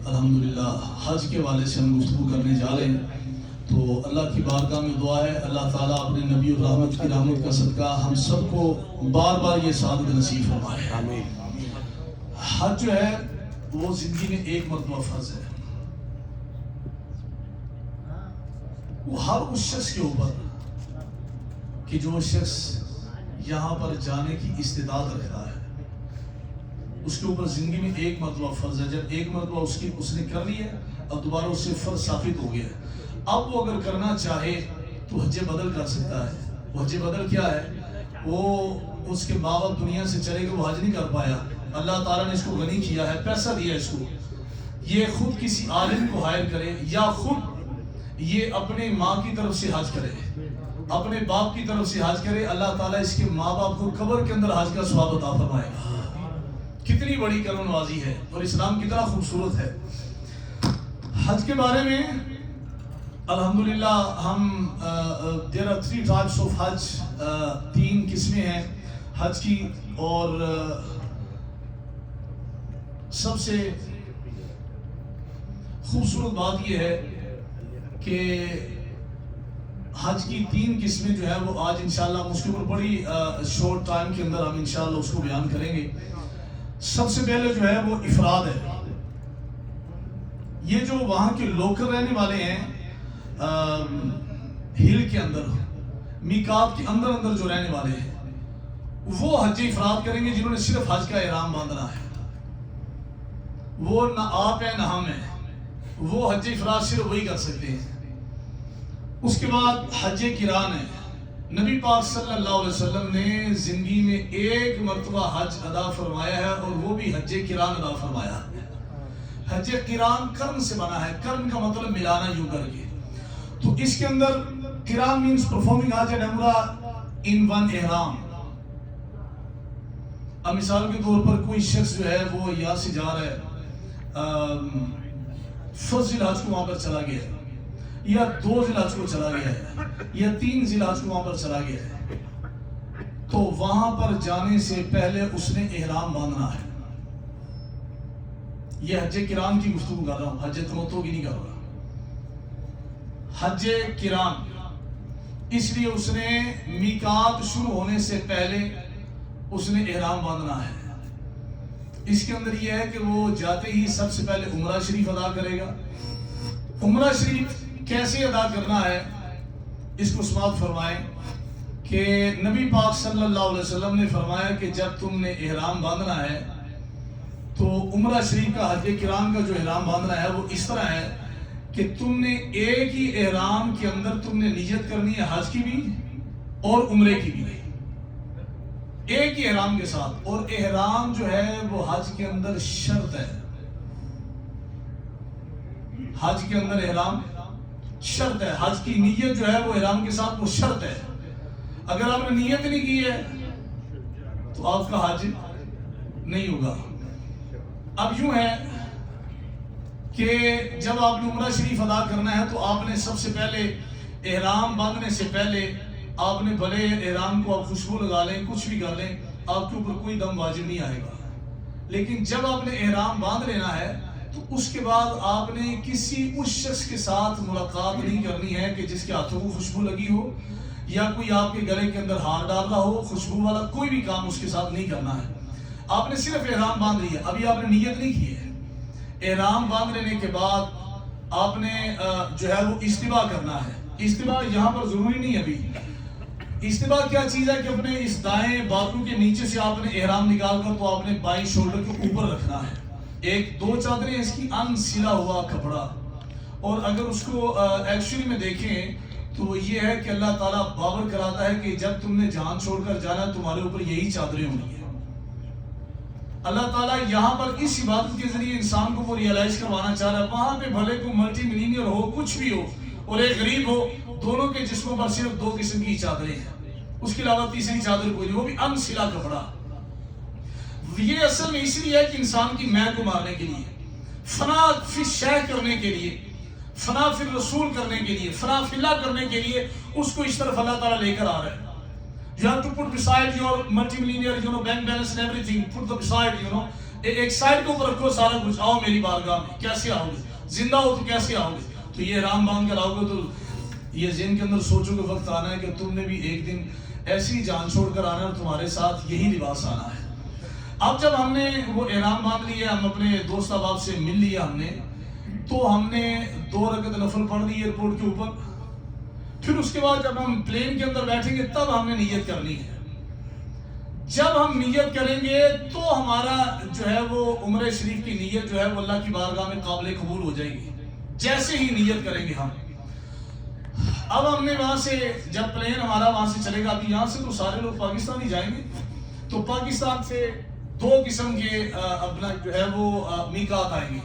الحمدللہ حج کے والے سے ہم گفتگو کرنے جا رہے ہیں، تو اللہ کی بارگاہ میں دعا ہے اللہ تعالیٰ اپنے نبی اور رحمت کی رحمت کا صدقہ ہم سب کو بار بار یہ سعادت نصیب فرمائے۔ آمین۔ حج جو ہے وہ زندگی میں ایک مرتبہ فرض ہے، وہ ہر اس شخص کے اوپر کہ جو شخص یہاں پر جانے کی استطاعت رکھتا ہے اس کے اوپر زندگی میں ایک مرتبہ فرض ہے۔ جب ایک مرتبہ اس نے کر لی ہے اب دوبارہ اس سے فرض ثابت ہو گیا ہے، اب وہ اگر کرنا چاہے تو حج بدل کر سکتا ہے۔ وہ حج بدل کیا ہے؟ وہ اس کے ماں باپ دنیا سے چلے گئے، وہ حج نہیں کر پایا، اللہ تعالیٰ نے اس کو غنی کیا ہے، پیسہ دیا اس کو، یہ خود کسی عالم کو ہائر کرے یا خود یہ اپنے ماں کی طرف سے حج کرے، اپنے باپ کی طرف سے حج کرے، اللہ تعالیٰ اس کے ماں باپ کو قبر کے اندر حج کا ثواب عطا فرمائے گا۔ کتنی بڑی کرم نوازی ہے اور اسلام کتنا خوبصورت ہے۔ حج کے بارے میں الحمدللہ ہم there are 3 types of حج، 3 قسمیں ہیں حج کی، اور سب سے خوبصورت بات یہ ہے کہ حج کی 3 قسمیں جو ہے وہ آج انشاءاللہ اس کے اوپر بڑی شورٹ ٹائم کے اندر ہم انشاءاللہ اس کو بیان کریں گے۔ سب سے پہلے جو ہے وہ افراد ہے، یہ جو وہاں کے لوکل رہنے والے ہیں ہل کے اندر میقات کے اندر جو رہنے والے ہیں وہ حج افراد کریں گے، جنہوں نے صرف حج کا احرام باندھنا ہے، وہ نہ آپ ہیں نہ ہم ہیں، وہ حج افراد صرف وہی کر سکتے ہیں۔ اس کے بعد حج قران ہے، نبی پاک صلی اللہ علیہ وسلم نے زندگی میں ایک مرتبہ حج ادا فرمایا ہے اور وہ بھی حج قران ادا فرمایا ہے۔ حج قران قرن سے بنا ہے، قرن کا مطلب ملانا یوں کر کے، تو اس کے اندر قران مینز پرفارمنگ حج اینڈ عمرہ ان ون احرام۔ اب مثال کے طور پر کوئی شخص جو ہے وہ یہاں سے جا رہا ہے، فرسٹ ذی الحج کو وہاں پر چلا گیا ہے، یا 2 ذی الحج کو چلا گیا ہے، یا 3 ذی الحج کو وہاں پر چلا گیا ہے، تو وہاں پر جانے سے پہلے اس نے احرام باندھنا ہے۔ یہ حج قران کی گفتگو کر رہا ہوں، حج تمتع کی نہیں کر رہا۔ حج قران اس لیے اس نے میقات شروع ہونے سے پہلے اس نے احرام باندھنا ہے۔ اس کے اندر یہ ہے کہ وہ جاتے ہی سب سے پہلے عمرہ شریف ادا کرے گا۔ عمرہ شریف کیسے ادا کرنا ہے اس کو سماعت فرمائیں کہ نبی پاک صلی اللہ علیہ وسلم نے فرمایا کہ جب تم نے احرام باندھنا ہے تو عمرہ شریف کا حج قران کا جو احرام باندھنا ہے وہ اس طرح ہے کہ تم نے ایک ہی احرام کے اندر تم نے نیت کرنی ہے حج کی بھی اور عمرے کی بھی، ایک ہی احرام کے ساتھ، اور احرام جو ہے وہ حج کے اندر شرط ہے۔ حج کے اندر احرام شرط ہے، حج کی نیت جو ہے وہ احرام کے ساتھ وہ شرط ہے۔ اگر آپ نے نیت نہیں کی ہے تو آپ کا حج نہیں ہوگا۔ اب یوں ہے کہ جب آپ نے عمرہ شریف ادا کرنا ہے تو آپ نے سب سے پہلے احرام باندھنے سے پہلے آپ نے بھلے احرام کو آپ خوشبو لگا لیں، کچھ بھی کر لیں، آپ کے اوپر کوئی دم واجب نہیں آئے گا، لیکن جب آپ نے احرام باندھ لینا ہے تو اس کے بعد آپ نے کسی اس شخص کے ساتھ ملاقات نہیں کرنی ہے کہ جس کے ہاتھوں کو خوشبو لگی ہو یا کوئی آپ کے گلے کے اندر ہار ڈال رہا ہو خوشبو والا، کوئی بھی کام اس کے ساتھ نہیں کرنا ہے۔ آپ نے صرف احرام باندھ لیا، ابھی آپ نے نیت نہیں کی ہے۔ احرام باندھ لینے کے بعد آپ نے جو ہے وہ استباء کرنا ہے۔ استباء یہاں پر ضروری نہیں ہے، ابھی استباء کیا چیز ہے کہ اپنے اس دائیں بازو کے نیچے سے آپ نے احرام نکال کر تو آپ نے بائیں شولڈر کے اوپر رکھنا ہے۔ 1-2 چادریں اس کی ان سلا ہوا کپڑا، اور اگر اس کو ایکچولی میں دیکھیں تو یہ ہے کہ اللہ تعالیٰ بابر کراتا ہے کہ جب تم نے جان چھوڑ کر جانا تمہارے اوپر یہی چادریں ہونی ہیں۔ اللہ تعالیٰ یہاں پر اس عبادت کے ذریعے انسان کو وہ ریئلائز کروانا چاہ رہا ہے، وہاں پہ بھلے کوئی ملٹی ملینئر ہو، کچھ بھی ہو، اور ایک غریب ہو، دونوں کے جسموں پر صرف 2 قسم کی چادریں ہیں، اس کے علاوہ تیسری چادر کوئی نہیں، وہ بھی ان سلا کپڑا۔ یہ اصل میں اس لیے ہے کہ انسان کی میں کو مارنے کے لیے، فنا فی شے کرنے کے لیے، فنا فی رسول کرنے کے لیے، فنا فی اللہ کرنے کے لیے اس کو اس طرف اللہ تعالیٰ لے کر آ رہا ہے۔ You have to put beside your multimillionaire, bank balance and everything. Put them beside, ایک سائڈ کے اوپر رکھو سارا کچھ، آؤ میری بارگاہ میں، کیسے آؤ گے؟ زندہ ہو تو کیسے آؤ گے؟ تو یہ احرام باندھ کر آؤ گے تو یہ ذہن کے اندر سوچو کہ وقت آنا ہے کہ تم نے بھی ایک دن ایسی جان چھوڑ کر آنا ہے اور تمہارے ساتھ یہی لباس آنا ہے۔ اب جب ہم نے وہ احرام باندھ لیا، ہم اپنے دوست احباب سے مل لیا ہم نے، تو ہم نے 2 رکعت نفل پڑھ لی ایئرپورٹ کے اوپر۔ پھر اس کے بعد جب ہم پلین کے اندر بیٹھیں گے تب ہم نے نیت کرنی ہے۔ جب ہم نیت کریں گے تو ہمارا جو ہے وہ عمرہ شریف کی نیت جو ہے وہ اللہ کی بارگاہ میں قابل قبول ہو جائے گی، جیسے ہی نیت کریں گے ہم۔ اب ہم نے وہاں سے جب پلین ہمارا وہاں سے چلے گا، ابھی یہاں سے تو سارے لوگ پاکستان ہی جائیں گے، تو پاکستان سے 2 قسم کے اپنا جو ہے وہ میقات آئیں گے۔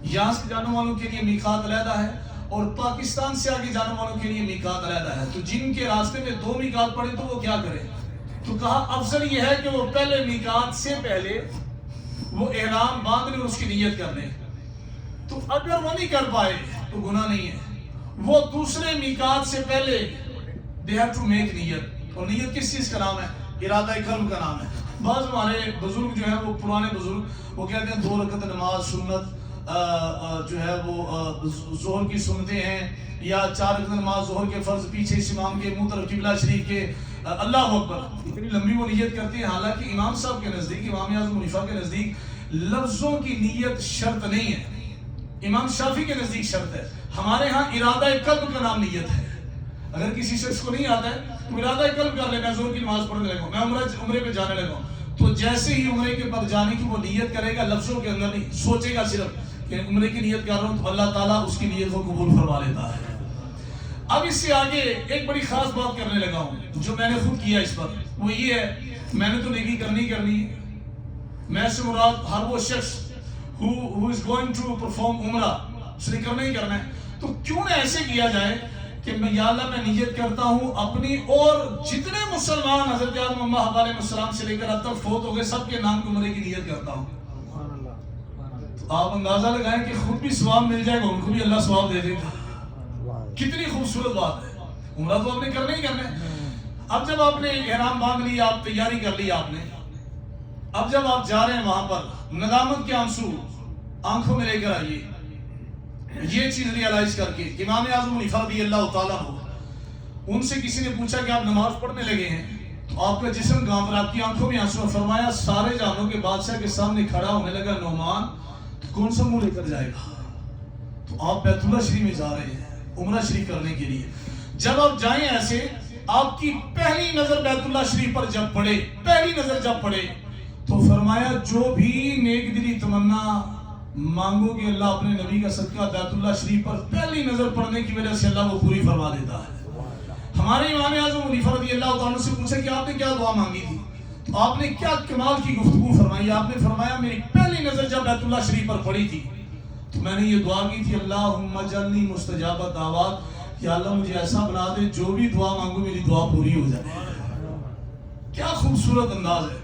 یہاں سے جانے والوں کے لیے میقات علیحدہ ہے اور پاکستان سے آگے جانے والوں کے لیے میقات علیحدہ ہے۔ تو جن کے راستے میں 2 میقات پڑے تو وہ کیا کریں؟ تو کہا افضل یہ ہے کہ وہ پہلے میقات سے پہلے وہ احرام باندھ لیں اور اس کی نیت کر لیں۔ تو اگر وہ نہیں کر پائے تو گناہ نہیں ہے، وہ دوسرے میقات سے پہلے they have to make نیت۔ اور نیت کس چیز کا نام ہے؟ ارادہ قلب کا نام ہے۔ بعض ہمارے بزرگ جو ہیں وہ پرانے بزرگ وہ کہتے ہیں 2 رکعت نماز سنت جو ہے وہ ظہر کی سنتیں ہیں، یا 4 رکعت نماز ظہر کے فرض پیچھے اس امام کے منہ طرف قبلہ شریف کے، اللہ اکبر، اتنی لمبی وہ نیت کرتے ہیں۔ حالانکہ امام صاحب کے نزدیک، امام اعظم حنیفہ کے نزدیک لفظوں کی نیت شرط نہیں ہے، امام شافعی کے نزدیک شرط ہے۔ ہمارے ہاں ارادہ قلب کا نام نیت ہے۔ اگر کسی شخص کو نہیں آتا ہے تو ارادہ قلب کر لے، میں ظہر کی نماز پڑھنے لگا ہوں، میں عمرے پہ جانے لگا ہوں، تو جیسے ہی عمرے کے پر جانے کی وہ نیت کرے گا، لفظوں کے اندر نہیں، سوچے گا صرف کہ عمرے کی نیت کر رہا ہوں، تو اللہ تعالیٰ اس کی نیت کو قبول فرما لیتا ہے۔ اب اس سے آگے ایک بڑی خاص بات کرنے لگا ہوں جو میں نے خود کیا اس پر، وہ یہ ہے، میں نے تو نیکی کرنی ہے، میں سے مراد ہر وہ شخص who is going to perform عمرہ، اس نے کرنا ہی کرنا ہے۔ تو کیوں نہ ایسے کیا جائے کہ میں یا اللہ میں نیت کرتا ہوں اپنی اور جتنے مسلمان حضرت آدم اماں حوا علیہ السلام سے لے کر اب تک فوت ہو گئے سب کے نام عمرے کی نیت کرتا ہوں۔ تو آپ اندازہ لگائیں کہ خود بھی ثواب مل جائے گا، ان کو بھی اللہ ثواب دے دے گا۔ کتنی خوبصورت بات ہے۔ عمرہ تو آپ نے کرنا ہی کرنا ہے۔ اب جب آپ نے احرام باندھ لی، آپ تیاری کر لی آپ نے، اب جب آپ جا رہے ہیں وہاں پر ندامت کے آنسو آنکھوں میں لے کر آئیے، یہ چیز ریالائز کر کے امام اعظم حنیفہ رضی اللہ تعالیٰ عنہ، ان سے کسی نے پوچھا کہ آپ نماز پڑھنے لگے ہیں تو آپ کا جسم کہاں پر، آپ کی آنکھوں میں آنسو، فرمایا سارے جہانوں کے بادشاہ کے سامنے کھڑا ہونے لگا نعمان، تو کون سا منہ لے کر جائے گا؟ تو آپ بیت اللہ شریف میں جا رہے ہیں عمرہ شریف کرنے کے لیے۔ جب آپ جائیں ایسے، آپ کی پہلی نظر بیت اللہ شریف پر جب پڑے، پہلی نظر جب پڑے تو فرمایا جو بھی نیک دلی تمنا مانگو گے اللہ اپنے نبی کا صدقہ بیت اللہ شریف پر پہلی نظر پڑنے کی وجہ سے اللہ وہ پوری فرما دیتا ہے۔ ہمارے امام اعظم حنیفہ رضی اللہ تعالیٰ سے پوچھا کہ آپ نے کیا دعا مانگی تھی؟ تو آپ نے کیا کمال کی گفتگو فرمائی؟ آپ نے فرمایا میری پہلی نظر جب بیت اللہ شریف پر پڑی تھی تو میں نے یہ دعا کی تھی، اللہم اجعلنی مستجاب الدعوات، یا اللہ مجھے ایسا بنا دے جو بھی دعا مانگو میری دعا پوری ہو جائے۔ کیا خوبصورت انداز ہے۔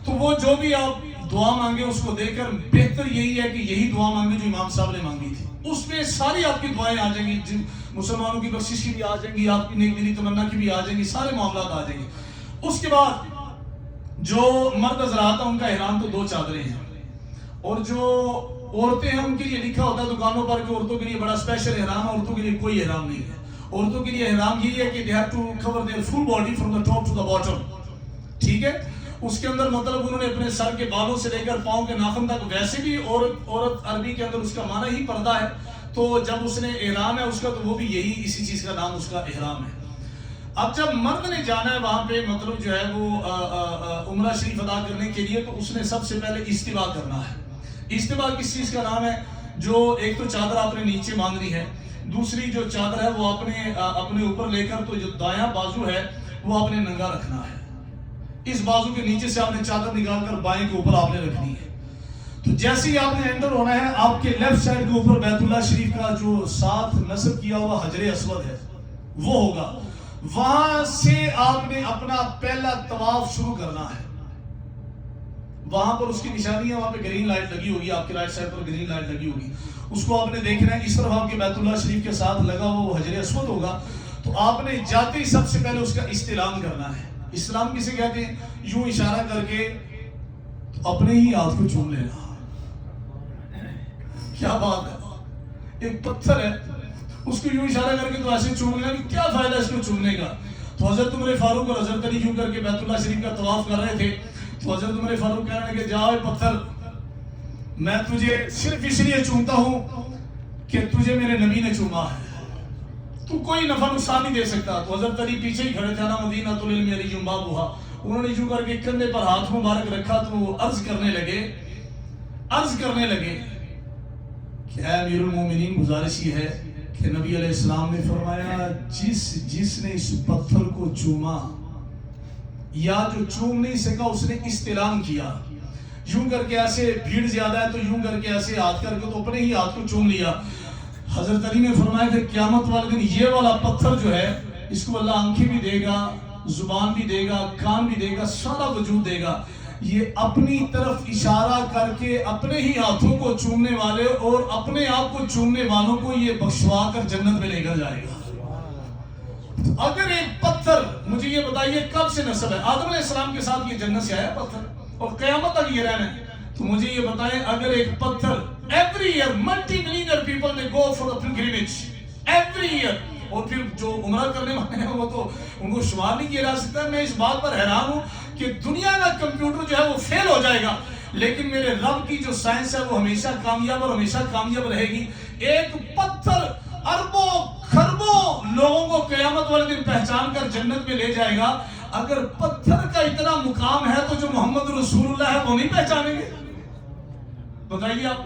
تو وہ جو بھی آپ دعا مانگے اس کو دے کر بہتر یہی ہے کہ یہی دعا مانگے جو امام صاحب نے مانگی تھی، اس میں ساری آپ کی دعائیں آ جائیں گی، مسلمانوں کی بخشش کی بھی آ جائیں گی، آپ کی نیک دلی تمنا کی بھی آ جائیں گی، سارے معاملات آ جائیں گے۔ اس کے بعد جو مرد حضرات ہیں ان کا احرام تو 2 چادریں ہیں، اور جو عورتیں ہیں ان کے لیے لکھا ہوتا ہے دکانوں پر کہ عورتوں کے لیے بڑا اسپیشل احرام ہے، عورتوں کے لیے کوئی احرام نہیں ہے۔ عورتوں کے لیے احرام یہی ہے کہ they have to cover their full body from the top to the bottom، ٹھیک ہے۔ اس کے اندر مطلب انہوں نے اپنے سر کے بالوں سے لے کر پاؤں کے ناخن تک، ویسے بھی عورت عربی کے اندر اس کا معنی ہی پردہ ہے، تو جب اس نے احرام ہے اس کا تو وہ بھی یہی اسی چیز کا نام اس کا احرام ہے۔ اب جب مرد نے جانا ہے وہاں پہ مطلب جو ہے وہ عمرہ شریف ادا کرنے کے لیے، تو اس نے سب سے پہلے استوا کرنا ہے۔ استوا کس چیز کا نام ہے؟ جو ایک تو چادر آپ نے نیچے باندھنی ہے، دوسری جو چادر ہے وہ اپنے اوپر لے کر تو جو دایاں بازو ہے وہ آپ نے ننگا رکھنا ہے، اس بازو کے نیچے سے آپ نے چادر نکال کر بائیں کے اوپر آپ نے رکھنی ہے۔ تو جیسے ہی آپ نے انٹر ہونا ہے، آپ کے لیفٹ سائڈ کے اوپر بیت اللہ شریف کا جو ساتھ نصب کیا ہوا حجر اسود ہے وہ ہوگا، وہاں سے آپ نے اپنا پہلا طواف شروع کرنا ہے۔ وہاں پر اس کی نشانی ہے، وہاں پہ گرین لائٹ لگی ہوگی، آپ کے رائٹ سائڈ پر گرین لائٹ لگی ہوگی، اس کو آپ نے دیکھنا ہے۔ اس طرف آپ کے بیت اللہ شریف کے ساتھ لگا ہوا وہ حجر اسود ہوگا، تو آپ نے جاتے ہی سب سے پہلے اس کا استلام کرنا ہے۔ اسلام کسے کہتے ہیں؟ یوں اشارہ کر کے اپنے ہی ہاتھ کو چوم لینا، کیا بات ہے، ایک پتھر ہے، اس کو یوں اشارہ کر کے تو ایسے چوم لینا کہ کیا فائدہ اس کو چومنے کا. تو حضرت عمر فاروق اور حضرت علی یوں کر کے بیت اللہ شریف کا طواف کر رہے تھے. تو حضرت عمر فاروق کہنے لگے جاؤ پتھر، میں تجھے صرف اس لیے چومتا ہوں کہ تجھے میرے نبی نے چوما ہے، تو کوئی نفع نقصان نہیں دے سکتا. تو حضرت علی پیچھے ہی کھڑے تھے، نا مدینہ العلم علی بابھا. انہوں نے یوں کر کے کندھے پر ہاتھ مبارک رکھا تو وہ عرض کرنے لگے کہ اے امیر المومنین، گزارش یہ ہے کہ نبی علیہ السلام نے فرمایا جس نے اس پتھر کو چوما یا جو چوم نہیں سکا اس نے استلام کیا. یوں کر کے ایسے بھیڑ زیادہ ہے تو یوں کر کے ایسے ہاتھ کر کے تو اپنے ہی ہاتھ کو چوم لیا. حضرت علی نے فرمایا کہ قیامت والے دن یہ والا پتھر جو ہے اس کو اللہ آنکھیں بھی دے گا، زبان بھی دے گا، کان بھی دے گا، سارا وجود دے گا. یہ اپنی طرف اشارہ کر کے اپنے ہی ہاتھوں کو چومنے والے اور اپنے آپ کو چومنے والوں کو یہ بخشوا کر جنت میں لے کر جائے گا. اگر ایک پتھر، مجھے یہ بتائیے کب سے نسب ہے؟ آدم علیہ السلام کے ساتھ یہ جنت سے آیا پتھر اور قیامت تک یہ رہنا ہے. تو مجھے یہ بتائیں اگر ایک پتھر every year multimillionaire people نے go for the pilgrimage every year, اور پھر جو عمرہ کرنے والے ہیں وہ تو ان کو شمار نہیں کیا جا سکتا. میں اس بات پر حیران ہوں کہ دنیا کا کمپیوٹر جو ہے وہ فیل ہو جائے گا لیکن میرے رب کی جو سائنس ہے وہ ہمیشہ کامیاب اور ہمیشہ کامیاب رہے گی. ایک پتھر اربوں خربوں لوگوں کو قیامت والے دن پہچان کر جنت میں لے جائے گا. اگر پتھر کا اتنا مقام ہے تو جو محمد رسول اللہ ہے وہ نہیں پہچانیں گے؟ بتائیے آپ.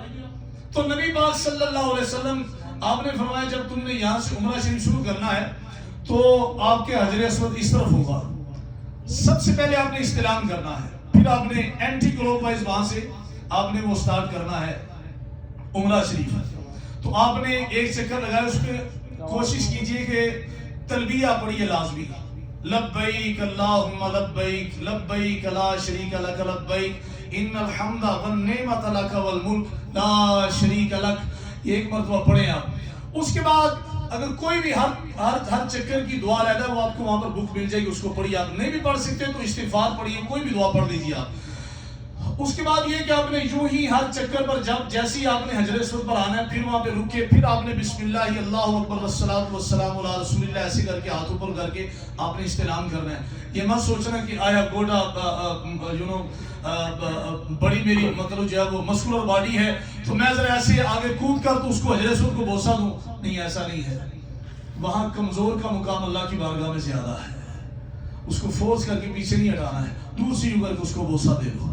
تو نبی پاک صلی اللہ علیہ وسلم آپ نے فرمایا جب تم نے یہاں سے عمرہ شریف شروع کرنا ہے تو آپ کے حجر اسود اس طرف ہوگا. سب سے پہلے آپ نے استلام کرنا ہے، پھر آپ نے اینٹی کلوک وائز وہاں سے آپ نے وہ سٹارٹ کرنا ہے عمرہ شریف. تو آپ نے ایک چکر لگایا، اس پہ کوشش کیجئے کہ تلبیہ پڑھیے لازمی، لبیک اللہم لبیک لبیک لا شریک لک لبیک ان الحمد والنعمت لک والملک لا شریک لک. یہ ایک مرتبہ پڑھیں آپ. اس کے بعد اگر کوئی بھی ہر چکر کی دعا رہتا ہے وہ آپ کو وہاں پر بک مل جائے گی، اس کو پڑھیے. آپ نہیں بھی پڑھ سکتے تو استغفار پڑھیے، کوئی بھی دعا پڑھ لیجیے آپ. اس کے بعد یہ کہ آپ نے یوں ہی ہر چکر پر جب جیسے آپ نے حجر اسود پر آنا ہے پھر وہاں پہ رکے، پھر آپ نے بسم اللہ اللہ اکبر والصلاۃ والسلام علی رسول اللہ ایسے کر کے ہاتھ اوپر کر کے آپ نے استلام کرنا ہے. یہ مت سوچنا کہ آیا گوڈا بڑی میری مطلب جو ہے وہ مسکولر باڈی ہے تو میں ذرا ایسے آگے کود کر تو اس کو حجر اسود کو بوسہ دوں. نہیں، ایسا نہیں ہے. وہاں کمزور کا مقام اللہ کی بارگاہ میں زیادہ ہے. اس کو فورس کر کے پیچھے نہیں ہٹانا ہے، دور سے یوں کر کے اس کو بوسہ دے دو.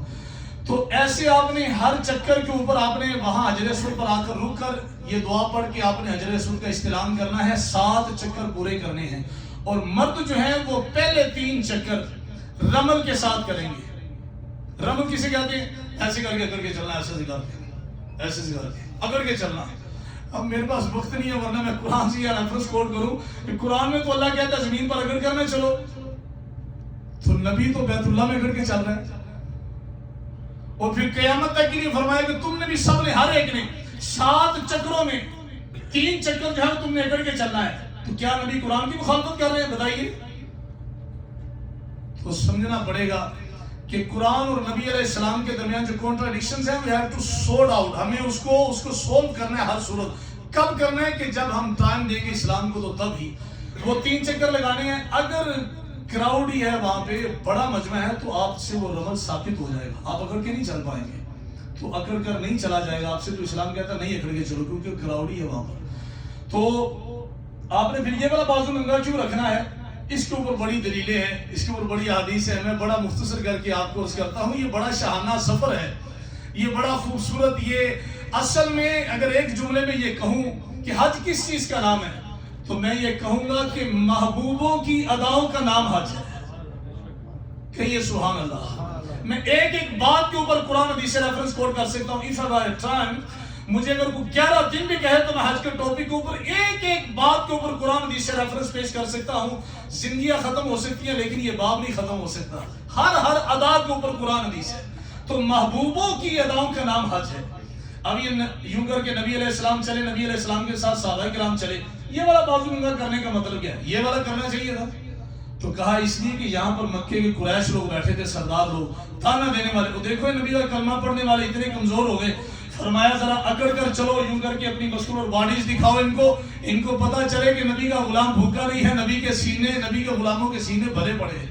تو ایسے آپ نے ہر چکر کے اوپر آپ نے وہاں حجر اسود پر آ کر رک کر یہ دعا پڑھ کے آپ نے حجر اسود کا استلام کرنا ہے. 7 چکر پورے کرنے ہیں. اور مرد جو ہیں وہ پہلے 3 چکر رمل کے ساتھ کریں گے. رمل کسے کہتے ہیں؟ ایسے کر کے چلنا، ایسے سے کر کے، ایسے سے کر کے اگر کے چلنا. اب میرے پاس وقت نہیں ہے ورنہ میں قرآن سے یا ریفرنس کوٹ کروں کہ قرآن میں تو اللہ کہتا ہے زمین پر اگر کرنا چلو، تو نبی تو بیت اللہ میں اگر کے چل رہے ہیں. اور پھر قیامت تک کے لیے فرمایا کہ تم نے بھی سب نے ہر ایک نے 7 چکروں میں 3 چکر جو ہے تم نے اکڑ کے چلنا ہے. تو کیا نبی قرآن کی مخالفت کر رہے ہیں؟ بتائیے. تو سمجھنا پڑے گا کہ قرآن اور نبی علیہ السلام کے درمیان جو کنٹراڈکشنز ہیں we have to sort out. ہمیں اس کو سولو کرنا ہے ہر صورت. کب کرنا ہے کہ جب ہم ٹائم دیں گے اسلام کو تو تب ہی. وہ 3 چکر لگانے ہیں. اگر کراؤڈ ہی ہے وہاں پہ بڑا مجمع ہے تو آپ سے وہ رمل ثابت ہو جائے گا. آپ اکڑ کے نہیں چل پائیں گے. تو اکڑ کر نہیں چلا جائے گا آپ سے. تو اسلام کہتا ہے نہیں اکڑ کے چلو کیونکہ کراؤڈ ہی ہے وہاں پر. تو آپ نے پھر یہ والا بازو ننگا کیوں رکھنا ہے؟ اس کے اوپر بڑی دلیلیں ہیں، اس کے اوپر بڑی حدیث ہے. میں بڑا مختصر کر کے آپ کو عرض کرتا ہوں. یہ بڑا شاہانہ سفر ہے، یہ بڑا خوبصورت. یہ اصل میں اگر ایک جملے میں یہ کہوں کہ حج کس چیز کا نام ہے تو میں یہ کہوں گا کہ محبوبوں کی اداؤں کا نام حج ہے. کہیے سبحان اللہ. میں ایک بات کے اوپر قرآن حدیث سے ریفرنس کوٹ کر سکتا ہوں. if I have time مجھے اگر کوئی 11 دن بھی کہے تو میں حج کے ٹاپک کے اوپر ایک بات کے اوپر قرآن حدیث سے ریفرنس پیش کر سکتا ہوں. زندگیاں ختم ہو سکتی ہیں لیکن یہ باب نہیں ختم ہو سکتا. ہر ادا کے اوپر قرآن حدیث ہے. تو محبوبوں کی اداؤں کا نام حج ہے. اب یہ یوں کر کے نبی علیہ السلام چلے، نبی علیہ السلام کے ساتھ صحابہ کرام چلے. یہ والا بازو ننگا کرنے کا مطلب کیا ہے؟ یہ والا کرنا چاہیے تھا. تو کہا اس لیے کہ یہاں پر مکے کے قریش لوگ بیٹھے تھے، سردار لوگ تانا دینے والے. وہ دیکھو نبی کا کلمہ پڑھنے والے اتنے کمزور ہو گئے. فرمایا ذرا اکڑ کر چلو، یوں کر کے اپنی مسکولر باڈیز دکھاؤ ان کو پتہ چلے کہ نبی کا غلام بھوکا نہیں ہے، نبی کے غلاموں کے سینے بھرے پڑے ہیں۔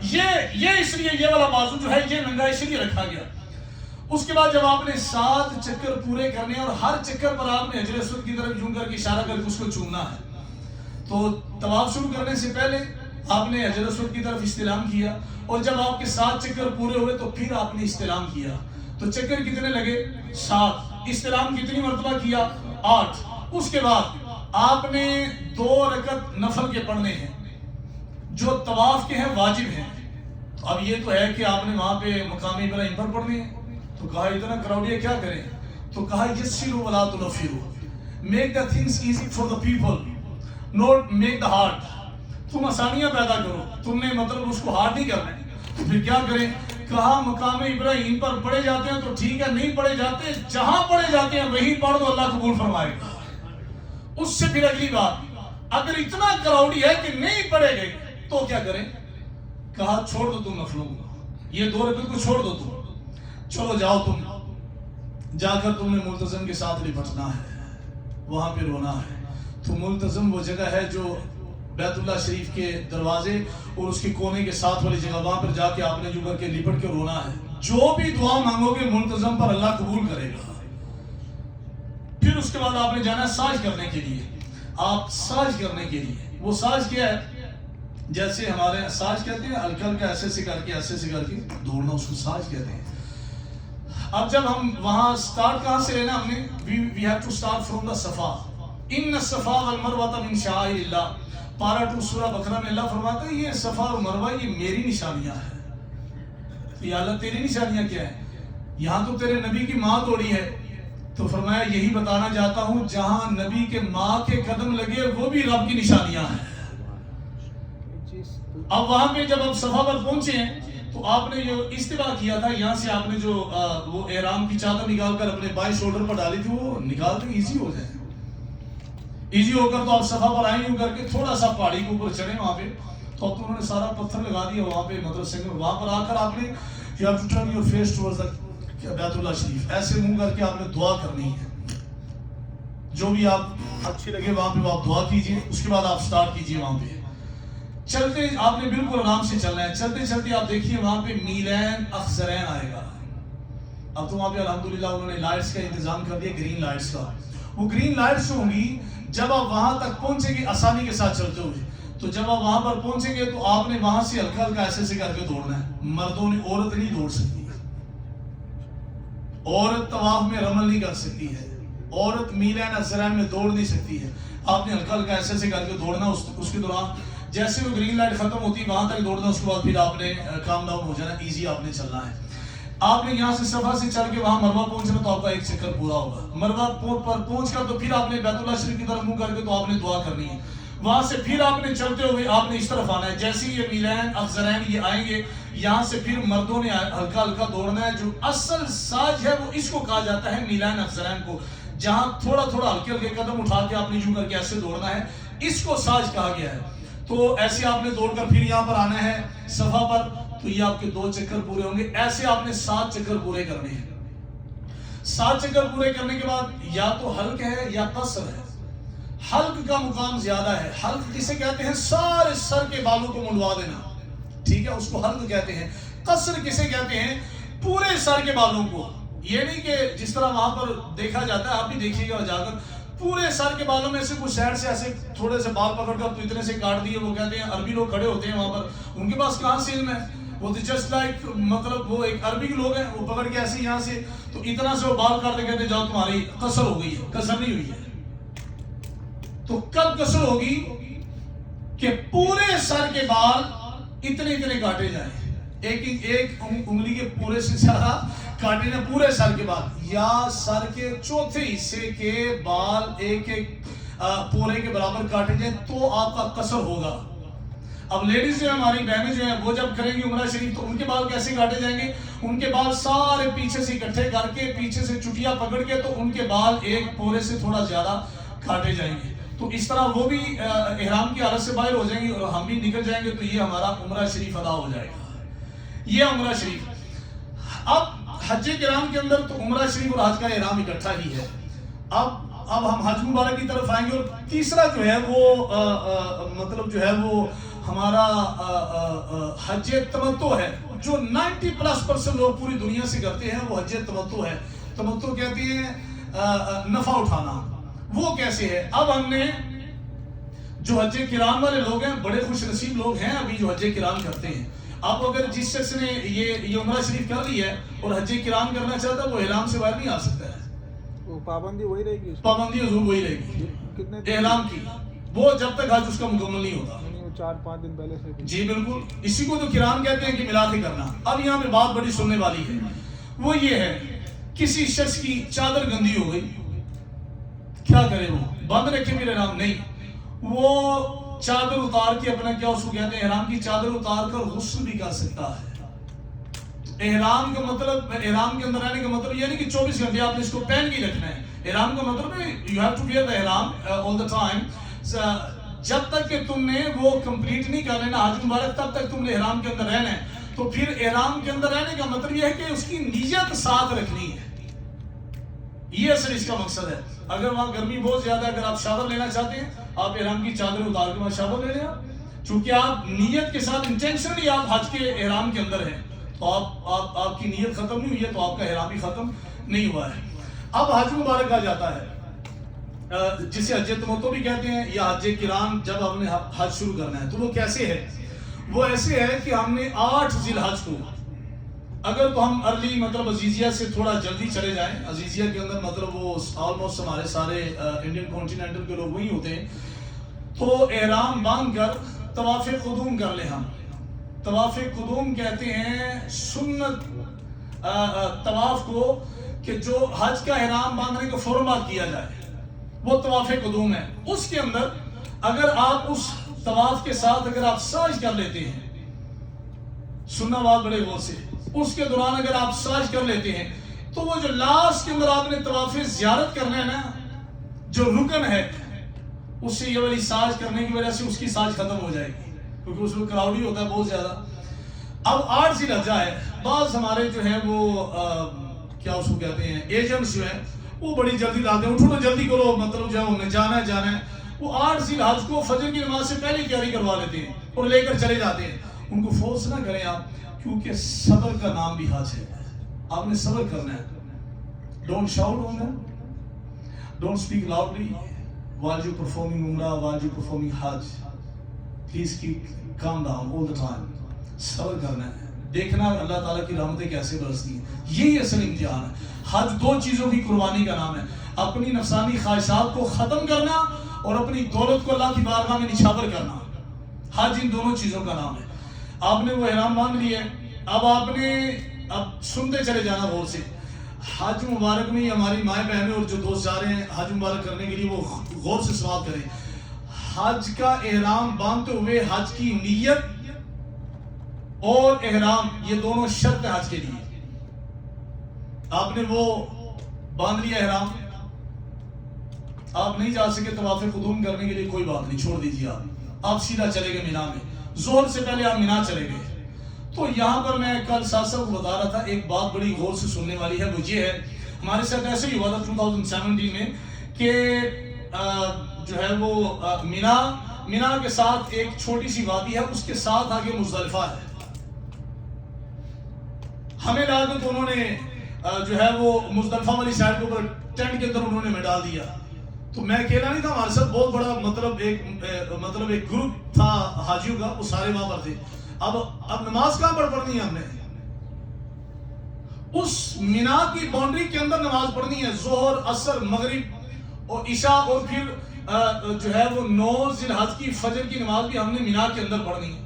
یہ اس لیے یہ والا بازو جو ہے یہ ننگا اس لیے رکھا گیا۔ اس کے بعد جب آپ نے 7 چکر پورے کرنے اور ہر چکر پر آپ نے حجر اسود کی طرف یوں کر کے اشارہ کر کے اس کو چومنا ہے، تو طواف شروع کرنے سے پہلے آپ نے حجر اسود کی طرف استلام کیا، اور جب آپ کے 7 چکر پورے ہوئے تو پھر آپ نے استلام کیا۔ تو چکر کتنے لگے؟ 7۔ استلام کتنی مرتبہ کیا؟ 8۔ اس کے بعد آپ نے 2 رکعت نفل کے پڑھنے ہیں جو طواف کے ہیں، واجب ہیں۔ تو اب یہ تو ہے کہ آپ نے وہاں پہ مقام ابراہیم پر پڑھنے ہیں، تو کہا اتنا کراؤڈ ہے کیا کریں؟ تو کہا یسروا ولا تنفروا، make the things easy for the people, not make the hard. تم آسانیاں پیدا کرو، تم نے مطلب اس کو ہارڈ نہیں کرنا ہے۔ تو پھر کیا کریں؟ کہا مقام ابراہیم پر پڑھے جاتے ہیں تو ٹھیک ہے، نہیں پڑھے جاتے جہاں پڑھے جاتے ہیں وہیں پڑھ دو، اللہ قبول فرمائے گا۔ اس سے پھر اگلی بات، اگر اتنا کراؤڈی ہے کہ نہیں پڑھے گئے تو کیا کریں؟ کہا چھوڑ دو تم نفلوں کو، یہ 2 رکعت کو چھوڑ دو، تم چلو جاؤ، تم جا کر تم نے ملتزم کے ساتھ لپٹنا ہے، وہاں پہ رونا ہے۔ تو ملتزم وہ جگہ ہے جو بیت اللہ شریف کے دروازے اور اس کے کونے کے ساتھ والی جگہ، وہاں پر جا کے آپ نے جو کر کے لپٹ کے رونا ہے۔ جو بھی دعا مانگو گے ملتزم پر اللہ قبول کرے گا۔ پھر اس کے بعد آپ نے جانا ہے ساج کرنے کے لیے۔ آپ ساج کرنے کے لیے، وہ ساج کیا ہے؟ جیسے ہمارے ساج کہتے ہیں ہلکا ہلکا ایسے سے کر کے دوڑنا، اس کو ساج کہتے ہیں۔ اب جب ہم وہاں سٹارٹ کہاں سے لینا، ہم نے we have to start from the صفا، ان الصفا والمروہ من شعائر اللہ۔ پارہ 2 سورہ بقرہ میں اللہ فرماتا ہے یہ صفا اور مروہ یہ میری نشانیاں ہیں۔ یا اللہ تیری نشانیاں کیا ہیں؟ یہاں تو تیرے نبی کی ماں دوڑی ہے، تو فرمایا یہی بتانا چاہتا ہوں جہاں نبی کے ماں کے قدم لگے وہ بھی رب کی نشانیاں ہیں۔ اب وہاں پہ جب آپ صفا پر پہنچے ہیں تو آپ نے جو استوا کیا تھا، یہاں سے آپ نے جو وہ احرام کی چادر نکال کر اپنے بائیں شولڈر پر ڈالی تھی، وہ نکال کے ایزی ہو جائے، ایزی ہو کر تو آپ صفا پر آئیں، یوں کر کے تھوڑا سا پہاڑی کے اوپر چڑھے وہاں پہ، تو اب تو انہوں نے سارا پتھر لگا دیا وہاں پہ مدرسے میں۔ وہاں پر آ کر آپ نے you have to turn your face towards the بیت اللہ شریف، ایسے منہ کر کے آپ نے دعا کرنی ہے، جو بھی آپ اچھی لگے وہاں پہ آپ دعا کیجئے۔ اس کے بعد آپ سٹارٹ کیجئے وہاں پہ چلتے، آپ نے بالکل آرام سے چلنا ہے۔ چلتے چلتے آپ دیکھیے وہاں پہ میلین اخضرین آئے گا۔ اب تو وہاں پہ الحمدللہ انہوں نے لائٹس کا انتظام کر دیا، گرین لائٹس کا۔ وہ گرین لائٹس ہوں گی جب آپ وہاں تک پہنچیں گے آسانی کے ساتھ چلتے ہوئے، تو جب آپ وہاں پر پہنچیں گے تو آپ نے وہاں سے ہلکا ہلکا ایسے سے کر کے دوڑنا ہے۔ مردوں نے، عورت نہیں دوڑ سکتی، عورت طواف میں رمل نہیں کر سکتی ہے، عورت میلین اخضرین میں دوڑ نہیں سکتی ہے۔ آپ نے ہلکا ہلکا ایسے سے کر کے دوڑنا، اس کے دوران جیسے وہ گرین لائٹ ختم ہوتی ہے وہاں تک دوڑنا، اس کے بعد پھر آپ نے کام ڈاؤن ہو جانا، ایزی آپ نے چلنا ہے۔ آپ نے یہاں سے صفا سے چل کے وہاں مروہ پہنچنا تو آپ کا 1 چکر پورا ہوگا۔ مروہ پر پہنچ کر تو پھر آپ نے بیت اللہ شریف کی طرف منہ کر کے تو آپ نے دعا کرنی ہے۔ وہاں سے پھر آپ نے چلتے ہوئے آپ نے اس طرف آنا ہے، جیسے یہ میلین اخضرین یہ آئیں گے، یہاں سے پھر مردوں نے ہلکا ہلکا دوڑنا ہے۔ جو اصل ساج ہے وہ اس کو کہا جاتا ہے میلین اخضرین کو، جہاں تھوڑا تھوڑا ہلکے ہلکے قدم اٹھا کے آپ نے یوں کر کے ایسے دوڑنا ہے، اس کو ساج کہا گیا ہے۔ تو ایسے آپ نے دوڑ کر پھر یہاں پر آنا ہے صفا پر، تو یہ آپ کے 2 چکر پورے ہوں گے۔ ایسے آپ نے 7 چکر پورے کرنے ہیں۔ 7 چکر پورے کرنے کے بعد یا تو حلق ہے یا قصر ہے۔ حلق کا مقام زیادہ ہے۔ حلق کسے کہتے ہیں؟ سارے سر کے بالوں کو منڈوا دینا، ٹھیک ہے، اس کو حلق کہتے ہیں۔ قصر کسے کہتے ہیں؟ پورے سر کے بالوں کو، یہ نہیں کہ جس طرح وہاں پر دیکھا جاتا ہے، آپ بھی دیکھیے گا جا کر، پورے سر کے بالوں میں سے کچھ سائڈ سے ایسے تھوڑے سے بال پکڑ کر تو اتنے سے کاٹ دیے۔ وہ کہتے ہیں عربی لوگ کھڑے ہوتے ہیں وہاں پر، ان کے پاس کہاں سے علم ہے، وہ تو جسٹ لائک مطلب وہ ایک عربی کے لوگ ہیں، وہ پکڑ کے ایسے یہاں سے تو اتنا سے وہ بال کاٹ کے کہتے ہیں جاؤ تمہاری قصر ہو گئی ہے۔ قصر نہیں ہوئی ہے۔ تو کب قصر ہوگی؟ کہ پورے سر کے بال اتنے اتنے کاٹے جائیں، ایک انگلی کے پورے سے زیادہ کاٹے نہ، پورے سر کے بال، یا سر کے چوتھے حصے کے بال ایک ایک پورے کے برابر کاٹے جائیں تو آپ کا قصر ہوگا۔ اب لیڈیز جو ہیں ہماری بہنیں جو ہیں وہ جب کریں گی عمرہ شریف تو ان کے بال کیسے کاٹے جائیں گے؟ ان کے بال سارے پیچھے سے اکٹھے کر کے پیچھے سے چٹیا پکڑ کے تو ان کے بال ایک پورے سے تھوڑا زیادہ کاٹے جائیں گے۔ تو اس طرح وہ بھی احرام کی حالت سے باہر ہو جائیں گے اور ہم بھی نکل جائیں گے، تو یہ ہمارا عمرہ شریف ادا ہو جائے گا۔ یہ عمرہ شریف۔ اب حج کرام کے اندر تو عمرہ شریف اور حج کا احرام اکٹھا ہی ہے. اب ہم حج مبارک کی طرف آئیں گے. اور تیسرا جو ہے وہ مطلب جو ہے وہ ہمارا حج تمتع ہے, جو 90+ لوگ پوری دنیا سے کرتے ہیں, وہ حج تمتع ہے. تمتع کہتے ہیں نفع اٹھانا. وہ کیسے ہے؟ اب ہم نے جو حج کرام والے لوگ ہیں, بڑے خوش نصیب لوگ ہیں ابھی جو حج کرام کرتے ہیں. اب اگر جس شخص نے یہ عمرہ شریف کر لی ہے اور حج کرام کرنا چاہتا ہے, وہ احرام سے باہر نہیں آ سکتا ہے. وہ پابندی وہی رہے گی, پابندی حضور وہی رہے گی کتنے احرام کی, وہ جب تک حج اس کا مکمل نہیں ہوتا. 4-5 دن پہلے سے. جی بالکل, اسی کو تو کرام کہتے ہیں کہ ملا کے کرنا. اب یہاں پہ بات بڑی سننے والی ہے, وہ یہ ہے کسی شخص کی چادر گندی ہو گئی, کیا کرے؟ وہ بند رکھے پھر احرام نہیں, وہ چادر اتار کے اپنا کیا اس کو کہتے ہیں احرام کی چادر اتار کر غسل بھی کر سکتا ہے. احرام کا مطلب, احرام کے اندر رہنے کا مطلب یہ نہیں کہ 24 گھنٹے آپ نے اس کو پہن کے رکھنا ہے. احرام کا مطلب ہے you have to wear the احرام آل دا ٹائم. جب تک کہ تم نے وہ کمپلیٹ نہیں کر لینا حج مبارک, تب تک تم نے احرام کے اندر رہنا ہے. تو پھر احرام کے اندر رہنے کا مطلب یہ ہے کہ اس کی نیت ساتھ رکھنی ہے. یہ اصل اس کا مقصد ہے. اگر وہاں گرمی بہت زیادہ ہے, اگر آپ شاور لینا چاہتے ہیں, آپ احرام کی چادر اتار کے وہاں شاور لے لیں. چونکہ آپ نیت کے ساتھ انٹینشنلی آپ حج کے احرام کے اندر ہیں, تو آپ کی نیت ختم نہیں ہوئی ہے, تو آپ کا احرام بھی ختم نہیں ہوا ہے. اب حج مبارک آ جاتا ہے, جسے حج تمتع بھی کہتے ہیں, یا حج کرام جب ہم نے حج شروع کرنا ہے. تو وہ کیسے ہے؟ وہ ایسے ہے کہ ہم نے 8 ذی الحج کو, اگر تو ہم ارلی مطلب عزیزیہ سے تھوڑا جلدی چلے جائیں, عزیزیہ کے اندر مطلب وہ آلموسٹ ہمارے سارے انڈین کانٹیننٹل کے لوگ وہی ہوتے ہیں, تو احرام باندھ کر طواف قدوم کر لیں. ہم طواف قدوم کہتے ہیں سنت طواف کو, کہ جو حج کا احرام باندھنے کو فوراً بعد کیا جائے, وہ طواف قدوم ہے. اس کے اندر اگر آپ اس طواف کے ساتھ اگر آپ سعی کر لیتے ہیں, سننا بات بڑے غور سے, اس کے دوران اگر آپ سعی کر لیتے ہیں, تو وہ جو لاسٹ کے اندر آپ نے طواف زیارت کرنا ہے نا, جو رکن ہے, اس سے یہ والی سعی کرنے کی وجہ سے اس کی سعی ختم ہو جائے گی, کیونکہ اس میں کراؤڈ ہی ہوتا ہے بہت زیادہ. اب 8 ذی الحجہ ہے. بعض ہمارے جو ہیں وہ کیا اس کو کہتے ہیں ایجنٹس جو ہیں, وہ بڑی جلدی لاتے ہیں, اٹھو جلدی کرو, مطلب جو ہے ہمیں جانا ہے. وہ 8 ذی الحج کو فجر کی نماز سے پہلے تیاری کروا لیتے ہیں اور لے کر چلے جاتے ہیں. ان کو فورس نہ کریں آپ, کیونکہ صبر کا نام بھی حج ہے. آپ نے صبر کرنا ہے. Don't shout on them, don't speak loudly while you performing umrah, while you performing hajj. Please keep calm down all the time. صبر کرنا ہے, دیکھنا اللہ تعالیٰ کی رحمتیں کیسے برستی ہیں. یہی اصل امتحان ہے. حج 2 چیزوں کی قربانی کا نام ہے, اپنی نفسانی خواہشات کو ختم کرنا اور اپنی دولت کو اللہ کی بارگاہ میں نچھاور کرنا. حج ان دونوں چیزوں کا نام ہے. آپ نے وہ احرام باندھ لیا ہے, اب آپ نے سنتے چلے جانا غور سے. حج مبارک میں ہماری مائیں بہنیں اور جو دوست جا رہے ہیں حج مبارک کرنے کے لیے, وہ غور سے سماعت کریں. حج کا احرام باندھتے ہوئے حج کی نیت اور احرام, یہ دونوں شرط ہے حج کے لیے. آپ نے وہ باندھ لیا احرام, آپ نہیں جا سکے طواف قدوم کرنے کے لیے, کوئی بات نہیں, چھوڑ دیجیے. آپ سیدھا چلے گئے مینا میں, ظہر سے پہلے آپ مینا چلے گئے. تو یہاں پر میں کل ساتھ کو بتا رہا تھا, ایک بات بڑی غور سے سننے والی ہے. وہ یہ ہے, ہمارے ساتھ ایسے ہی ہوا تھا 2017 میں, کہ جو ہے وہ مینا کے ساتھ ایک چھوٹی سی وادی ہے, اس کے ساتھ آگے مزدلفہ ہے. ہمیں لاگا تو انہوں نے جو ہے وہ مزدلفہ والی سائڈ کے اوپر ٹینٹ کے اندر انہوں نے ڈال دیا. تو میں اکیلا نہیں تھا, ہمارے ساتھ بہت بڑا مطلب ایک گروپ تھا حاجیوں کا, وہ سارے وہاں پر تھے. اب نماز کہاں پر پڑھنی ہے؟ ہم نے اس مینا کی باؤنڈری کے اندر نماز پڑھنی ہے. ظہر, عصر, مغرب اور عشاء, اور پھر جو ہے وہ 9 ذی الحج کی فجر کی نماز بھی ہم نے مینا کے اندر پڑھنی ہے.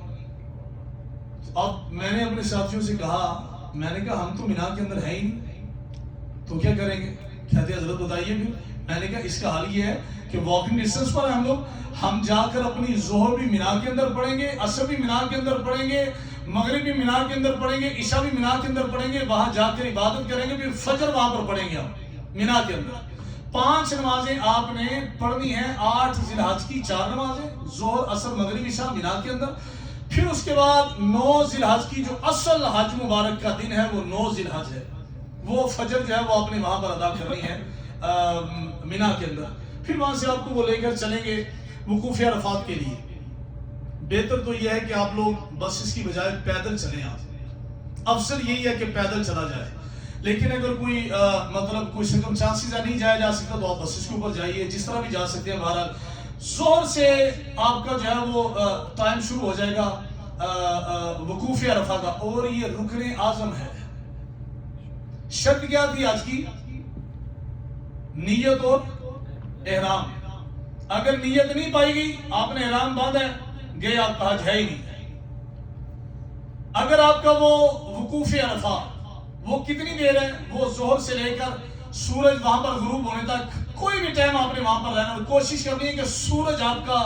اب میں نے اپنے ساتھیوں سے کہا, میں نے کہا ہم تو مینا کے اندر ہے ہی نہیں, تو کیا کریں گے؟ کہتے حضرت بتائیے پھر. میں نے کہا اس کا حل یہ ہے کہ واکنگ ڈسٹنس پر ہم لوگ, ہم جا کر اپنی ظہر بھی مینا کے اندر پڑھیں گے, عصر بھی مینا کے اندر پڑھیں گے, مغرب بھی مینا کے اندر پڑھیں گے, عشاء بھی مینا کے اندر پڑھیں گے, وہاں جا کر عبادت کریں گے, پھر فجر وہاں پر پڑھیں گے ہم مینا کے اندر. 5 نمازیں آپ نے پڑھنی ہیں, 8 ذی الحج کی 4 نمازیں, ظہر, عصر, مغرب, عشاء مینا کے اندر. پھر اس کے بعد 9 ذی الحج کی جو اصل حج مبارک کا دن ہے, وہ 9 ذی الحج ہے. وہ فجر جو ہے وہ آپ نے وہاں پر ادا کرنی ہے مینا کے اندر. پھر وہاں سے آپ کو وہ لے کر چلیں گے وقوف عرفات کے لیے. بہتر تو یہ ہے کہ آپ لوگ بسز کی بجائے پیدل چلیں. آپ افضل یہی ہے کہ پیدل چلا جائے, لیکن اگر کوئی مطلب کوئی سرکمسٹانسز نہیں جایا جا سکتا تو آپ بسز کے اوپر جائیے, جس طرح بھی جا سکتے ہیں. بہرحال زہر سے آپ کا جو ہے وہ ٹائم شروع ہو جائے گا وقوف عرفہ کا, اور یہ رکن اعظم ہے. شرط کیا تھی آج کی؟ نیت اور احرام. اگر نیت نہیں پائی گئی, آپ نے احرام باندھا ہے, گئے آپ کا حج ہے ہی نہیں. اگر آپ کا وہ وقوف عرفہ وہ کتنی دیر ہے؟ وہ ظہر سے لے کر سورج وہاں پر غروب ہونے تک کوئی بھی ٹائم آپ نے وہاں پر رہنا. کوشش کرنی ہے کہ سورج آپ کا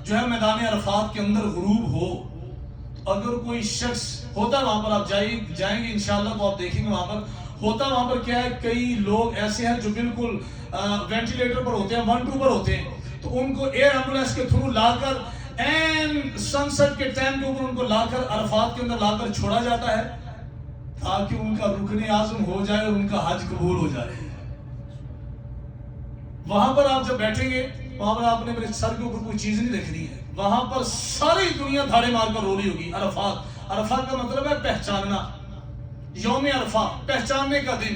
جو ہے میدان عرفات کے اندر غروب ہو. اگر کوئی شخص ہوتا ہے وہاں پر, آپ جائیں گے انشاءاللہ تو آپ دیکھیں گے وہاں پر ہوتا. وہاں پر کیا ہے, کئی لوگ ایسے ہیں جو بالکل وینٹیلیٹر پر ہوتے ہیں, 1-2 پر ہوتے ہیں, تو ان کو ایئر ایمبولینس کے تھرو لا کر این سن سیٹ کے ٹائم کے اوپر ان کو لا کر عرفات کے اندر لا کر چھوڑا جاتا ہے تاکہ ان کا رکن اعظم ہو جائے اور ان کا حج قبول ہو جائے. وہاں پر آپ جب بیٹھیں گے, وہاں پر آپ نے میرے سر کے اوپر کوئی چیز نہیں دیکھنی ہے. وہاں پر ساری دنیا دھاڑے مار کر رو رہی ہوگی. عرفات, عرفات کا مطلب ہے پہچاننا. یوم عرفہ پہچاننے کا دن.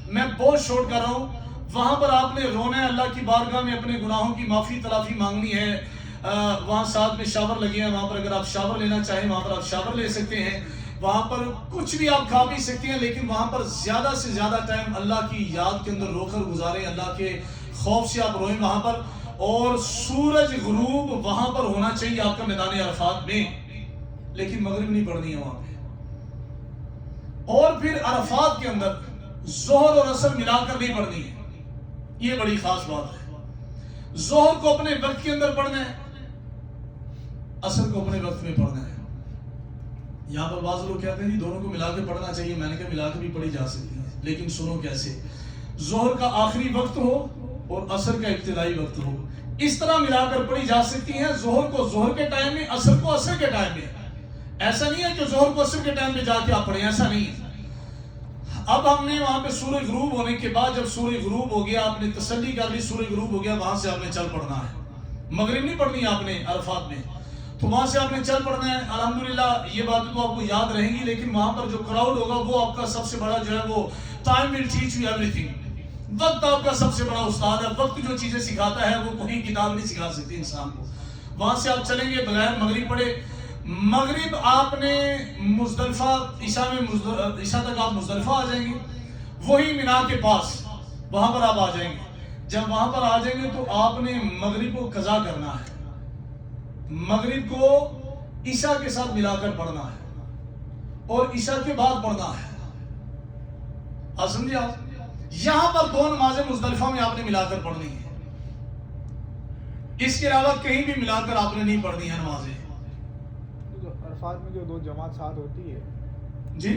میں بہت شورٹ کر رہا ہوں. وہاں پر آپ نے رونا ہے, اللہ کی بارگاہ میں اپنے گناہوں کی معافی تلافی مانگنی ہے. وہاں ساتھ میں شاور لگے ہیں, وہاں پر اگر آپ شاور لینا چاہیں وہاں پر آپ شاور لے سکتے ہیں. وہاں پر کچھ بھی آپ کھا پی سکتے ہیں, لیکن وہاں پر زیادہ سے زیادہ ٹائم اللہ کی یاد کے اندر رو کر گزاریں, اللہ کے خوف سے آپ روئیں وہاں پر. اور سورج غروب وہاں پر ہونا چاہیے آپ کا میدان عرفات میں, لیکن مغرب نہیں پڑھنی ہے وہاں پہ. اور پھر عرفات کے اندر ظہر اور عصر ملا کر نہیں پڑھنی ہے. یہ بڑی خاص بات ہے. ظہر کو اپنے وقت کے اندر پڑھنا ہے, عصر کو اپنے وقت میں پڑھنا ہے. یہاں پر بعض لوگ کہتے ہیں جی دونوں کو ملا کے پڑھنا چاہیے. میں نے کہا ملا کے بھی پڑھی جا سکتی ہے, لیکن سنو کیسے. ظہر کا آخری وقت ہو اور عصر کا ابتدائی وقت ہو, اس طرح ملا کر پڑھی جا سکتی ہیں. ظہر کو ظہر کے ٹائم میں, عصر کو عصر کے ٹائم میں. ایسا نہیں ہے کہ ظہر کو عصر کے ٹائم میں جا کے آپ پڑھیں, ایسا نہیں ہے. اب ہم نے وہاں پہ سورج غروب ہونے کے بعد جب سورج غروب ہو گیا, آپ نے تسلی کر لی سورج غروب ہو گیا, وہاں سے آپ نے چل پڑنا ہے. مغرب نہیں پڑھنی ہے آپ نے عرفات میں, تو وہاں سے آپ نے چل پڑنا ہے. الحمدللہ یہ باتیں تو آپ کو یاد رہیں گی, لیکن وہاں پر جو کراؤڈ ہوگا وہ آپ کا سب سے بڑا جو ہے وہ time will teach you every thing. وقت آپ کا سب سے بڑا استاد ہے. وقت جو چیزیں سکھاتا ہے وہ کوئی کتاب نہیں سکھا سکتی انسان کو. وہاں سے آپ چلیں گے بغیر مغرب پڑھے. مغرب آپ نے مزدلفہ, عشاء تک آپ مزدلفہ آ جائیں گے, وہی مینا کے پاس وہاں پر آپ آ جائیں گے. جب وہاں پر آ جائیں گے تو آپ نے مغرب کو قضا کرنا ہے. مغرب کو عشاء کے ساتھ ملا کر پڑھنا ہے اور عشاء کے بعد پڑھنا ہے. آپ سمجھے؟ آپ یہاں پر 2 نمازیں مزدلفہ میں آپ نے ملا کر پڑھنی ہے. اس کے علاوہ کہیں بھی ملا کر آپ نے نہیں پڑھنی ہے نمازیں. عرفات میں جو 2 جماعت ساتھ ہوتی ہے جی,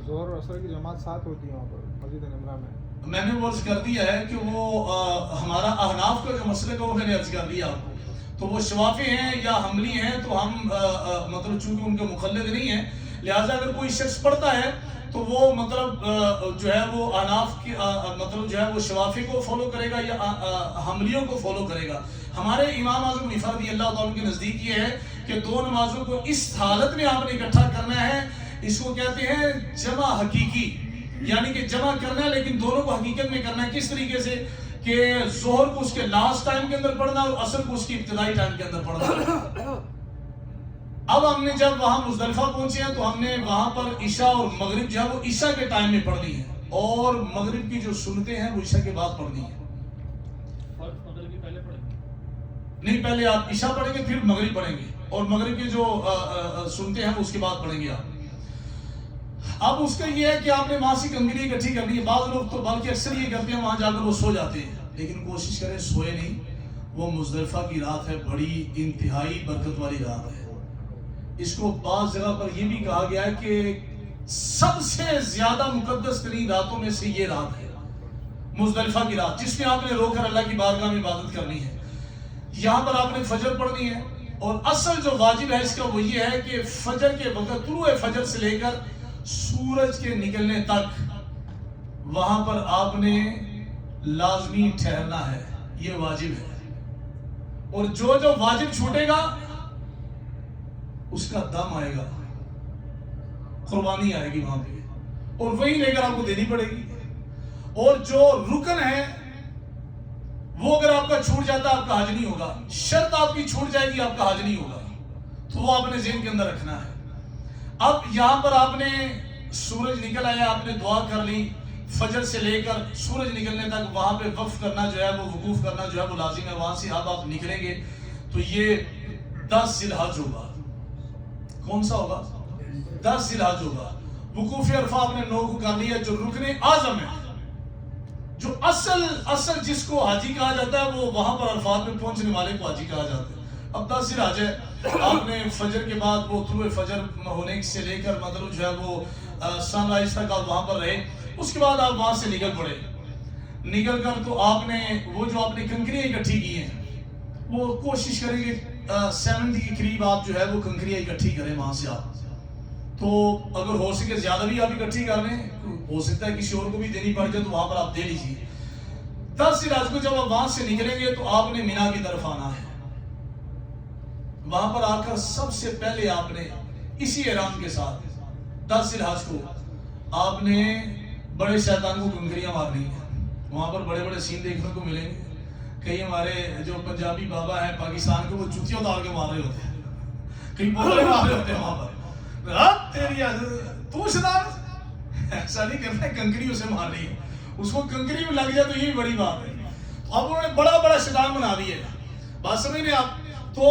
ظہر اور عصر کی جماعت ساتھ ہوتی ہے وہاں پر مسجد نمرہ میں نے ورز کر دیا ہے کہ وہ ہمارا احناف کا جو مسئلہ ہے وہ میں نے عرض کر دیا آپ کو. تو وہ شوافی ہیں یا حنبلی ہیں, تو ہم مطلب چونکہ ان کے مقلد نہیں ہیں, لہٰذا اگر کوئی شخص پڑھتا ہے تو وہ مطلب جو ہے وہ احناف کی مطلب جو ہے وہ شوافی کو فالو کرے گا یا حنبلیوں کو فالو کرے گا. ہمارے امام اعظم حنیفہ رضی اللہ تعالیٰ کے نزدیک یہ ہے کہ 2 نمازوں کو اس حالت میں آپ نے اکٹھا کرنا ہے. اس کو کہتے ہیں جمع حقیقی, یعنی کہ جمع کرنا ہے لیکن دونوں کو حقیقت میں کرنا ہے. کس طریقے سے کہ ظہر کو اس کے لاسٹ ٹائم کے اندر پڑھنا اور عصر کو اس کی ابتدائی ٹائم کے اندر پڑھنا. اب ہم نے جب وہاں مزدلفہ پہنچے ہیں تو ہم نے وہاں پر عشاء اور مغرب جو ہے وہ عشاء کے ٹائم میں پڑھنی ہے, اور مغرب کی جو سنتیں ہیں وہ عشاء کے بعد پڑھنی ہے. نہیں, پہلے آپ عشاء پڑھیں گے پھر مغرب پڑھیں گے, اور مغرب کی جو سنتے ہیں اس کے بعد پڑھیں گے آپ. اب اس کا یہ ہے کہ آپ نے وہاں سے کنگری اکٹھی کرنی ہے. بعض لوگ تو بلکہ اکثر یہ کرتے ہیں وہاں جا کر وہ سو جاتے ہیں, لیکن کوشش کریں سوئے نہیں. وہ مزدلفہ کی رات ہے, بڑی انتہائی برکت والی رات ہے. اس کو بعض جگہ پر یہ بھی کہا گیا ہے کہ سب سے زیادہ مقدس ترین راتوں میں سے یہ رات ہے, مزدلفہ کی رات, جس میں آپ نے رو کر اللہ کی بارگاہ میں عبادت کرنی ہے. یہاں پر آپ نے فجر پڑھنی ہے, اور اصل جو واجب ہے اس کا وہ یہ ہے کہ فجر کے وقت, طلوع فجر سے لے کر سورج کے نکلنے تک وہاں پر آپ نے لازمی ٹھہرنا ہے، یہ واجب ہے. اور جو جو واجب چھوٹے گا اس کا دم آئے گا، قربانی آئے گی وہاں پہ، اور وہی لے کر آپ کو دینی پڑے گی. اور جو رکن ہے وہ اگر آپ کا چھوٹ جاتا ہے آپ کا حج نہیں ہوگا. شرط آپ کی چھوٹ جائے گی آپ کا حج نہیں ہوگا. تو وہ آپ نے ذہن کے اندر رکھنا ہے. اب یہاں پر آپ نے سورج نکل آیا، آپ نے دعا کر لی، فجر سے لے کر سورج نکلنے تک وہاں پہ وقف کرنا جو ہے، وہ وقوف کرنا جو ہے وہ لازم ہے. وہاں سے اب آپ نکلیں گے تو یہ 10 ذی الحج ہوگا. کون سا ہوگا؟ 10 ذی الحج ہوگا. وقوف عرفہ آپ نے 9 کو کر لیا، جو رکن اعظم ہے، جو اصل جس کو حاجی کہا جاتا ہے، وہ وہاں پر عرفات میں پہنچنے والے کو حاجی کہا جاتا ہے. اب 10 ذی الحج ہے، آپ نے فجر کے بعد وہ طلوع فجر ہونے سے لے کر مطلب جو ہے وہ سن رائز تک آپ وہاں پر رہے. اس کے بعد آپ وہاں سے نکل پڑے. نکل کر تو آپ نے وہ جو آپ نے کنکریاں اکٹھی کی ہیں وہ کوشش کریں گے 70 کے قریب آپ جو ہے وہ کنکریاں اکٹھی کریں وہاں سے. آپ تو اگر ہو سکے زیادہ بھی آپ اکٹھی کر لیں، ہو سکتا ہے کسی اور کو بھی دینی پڑ جائے تو وہاں پر آپ دے لیجیے. 10 ذی الحج کو جب آپ وہاں سے نکلیں گے تو آپ نے مینا کی طرف آنا ہے. وہاں پر آ کر سب سے پہلے آپ نے اسی احرام کے ساتھ 10 ذی الحج کو آپ نے بڑے شیطان کو کنکریاں مارنی ہیں. وہاں پر بڑے بڑے سین دیکھنے کو ملیں گے. کئی ہمارے جو پنجابی بابا ہیں پاکستان کے، وہ جوتیاں اتار کے مار رہے ہوتے ہیں، کئی بولے مار رہے ہوتے ہیں وہاں پر. تیری تو شیطان ایسا نہیں کرنا ہے، کنکری اسے مار رہی ہے، اس کو کنکری میں لگ جائے تو یہ بڑی بات ہے. تو اب انہوں نے بڑا بڑا شیطان بنا دیا ہے. بات سمجھ رہے آپ؟ تو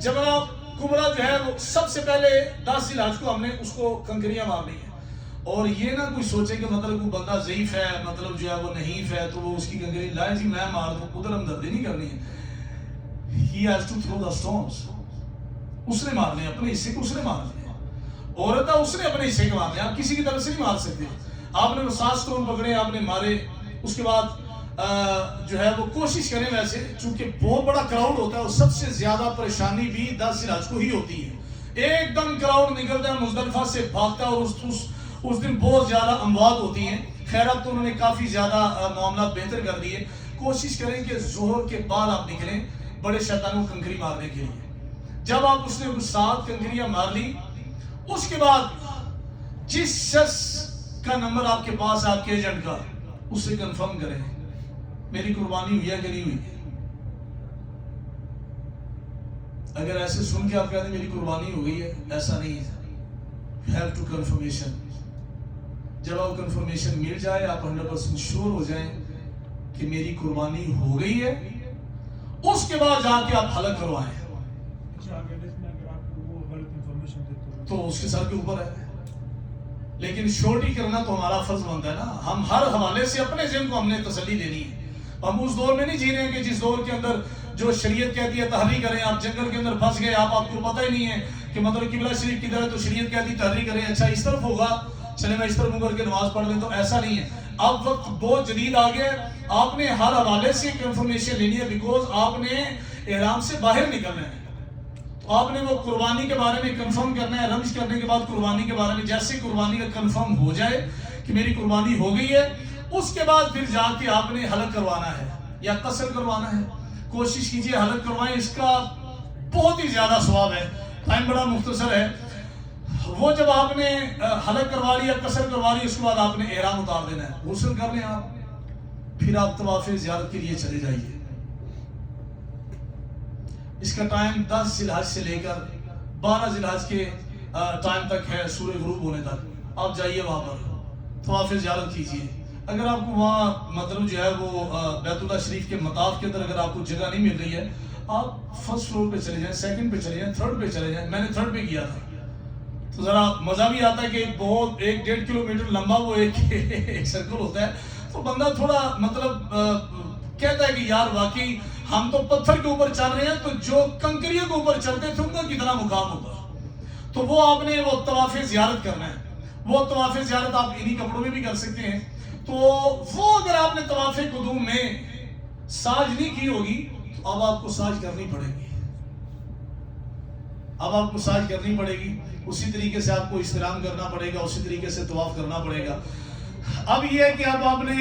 جمرہ کبریٰ جو ہے وہ سب سے پہلے 10 ذی الحج کو ہم نے اس کو کنکریاں مارنی ہے. اور یہ نہ کوئی سوچے کہ مطلب کوئی بندہ ضعیف ہے، مطلب جو ہے وہ نحیف ہے تو وہ اس کی کنکری لائے جی میں مار دوں، ادھر ہمدردی نہیں کرنی ہے. He has to throw the stones. اس نے مارنے اپنے حصے کو، اس نے مارنے. عورت ہے، اس نے اپنے حصے کو مارنے. آپ کسی کی طرف سے نہیں مار سکتے. آپ نے وہ 7 سٹون پکڑے، آپ نے مارے. اس کے بعد جو ہے وہ کوشش کریں، ویسے چونکہ بہت بڑا کراؤڈ ہوتا ہے اور سب سے زیادہ پریشانی بھی 10 ذی الحج کو ہی ہوتی ہے. ایک دم کراؤڈ نکلتا ہے مزدلفہ سے بھاگتا ہے، اور اس دن بہت زیادہ اموات ہوتی ہیں. خیر اب تو انہوں نے کافی زیادہ معاملات بہتر کر دیے. کوشش کریں کہ ظہر کے بعد آپ نکلیں بڑے شیطانوں کو کنکری مارنے کے لیے. جب آپ اس نے 7 کنکریاں مار لی، اس کے بعد جس شخص کا نمبر آپ کے پاس آپ کے ایجنٹ کا، اس سے کنفرم کریں میری قربانی ہوئی ہے کہ نہیں ہوئی. اگر ایسے سن کے آپ کہتے ہیں میری قربانی ہو گئی ہے، ایسا نہیں ہے. You have to confirmation. جب آپ کنفرمیشن مل جائے، آپ 100% شور ہو جائیں کہ میری قربانی ہو گئی ہے، اس کے بعد جا کے آپ حلق کروائیں. تو اس کے سر کے اوپر ہے. لیکن شورٹی کرنا تو ہمارا فرض بنتا ہے نا. ہم ہر حوالے سے اپنے ذہن کو ہم نے تسلی دینی ہے. ہم اس دور میں نہیں جی رہے ہیں کہ جس دور کے اندر جو شریعت کہتی ہے تحری کریں. آپ جنگل کے اندر پھنس گئے، آپ کو پتہ ہی نہیں ہے کہ مطلب قبلہ شریف کدھر ہے، تو شریعت کہتی تحری کریں. اچھا اس طرف ہوگا، چلے میں اس طرف منہ کر کے نماز پڑھ لیں. تو ایسا نہیں ہے. اب وقت بہت جدید آ گیا. آپ نے ہر حوالے سے کنفرمیشن لینی ہے، بیکوز آپ نے احرام سے باہر نکلنا ہے. تو آپ نے وہ قربانی کے بارے میں کنفرم کرنا ہے. رمز کرنے کے بعد قربانی کے بارے میں جیسے قربانی کا کنفرم ہو جائے کہ میری قربانی ہو گئی ہے، اس کے بعد پھر جا کے آپ نے حلق کروانا ہے یا قصر کروانا ہے. کوشش کیجئے حلق کروائیں، اس کا بہت ہی زیادہ ثواب ہے. ٹائم بڑا مختصر ہے. وہ جب آپ نے حلق کروا لیا، قصر کروا لی، اس کے بعد آپ نے احرام اتار دینا ہے. غسل کر لیں آپ، پھر آپ طواف زیارت کے لیے چلے جائیے. اس کا ٹائم 10 ذی الحج سے لے کر 12 ذی الحج کے ٹائم تک ہے، سورج غروب ہونے تک. آپ جائیے وہاں پر طواف زیارت کیجیے. اگر آپ کو وہاں مطلب جو ہے وہ بیت اللہ شریف کے مطاف کے اندر اگر آپ کو جگہ نہیں مل رہی ہے، آپ فرسٹ فلور پہ چلے جائیں، سیکنڈ پہ چلے جائیں، تھرڈ پہ چلے جائیں. میں نے تھرڈ پہ کیا تھا تو ذرا مزہ بھی آتا ہے کہ بہت 1-1.5 کلومیٹر لمبا وہ ایک سرکل ہوتا ہے. تو بندہ تھوڑا مطلب کہتا ہے کہ یار واقعی ہم تو پتھر کے اوپر چل رہے ہیں، تو جو کنکریوں کے اوپر چلتے تھے ان کا کتنا مقام ہوگا. تو وہ آپ نے وہ طواف زیارت کرنا ہے. وہ طواف زیارت آپ انہی کپڑوں میں بھی کر سکتے ہیں. تو وہ اگر آپ نے طواف قدوم میں ساج نہیں کی ہوگی تو اب آپ کو ساج کرنی پڑے گی. اب آپ کو ساج کرنی پڑے گی. اسی طریقے سے آپ کو استلام کرنا پڑے گا، اسی طریقے سے طواف کرنا پڑے گا۔ اب یہ ہے کہ اب آپ نے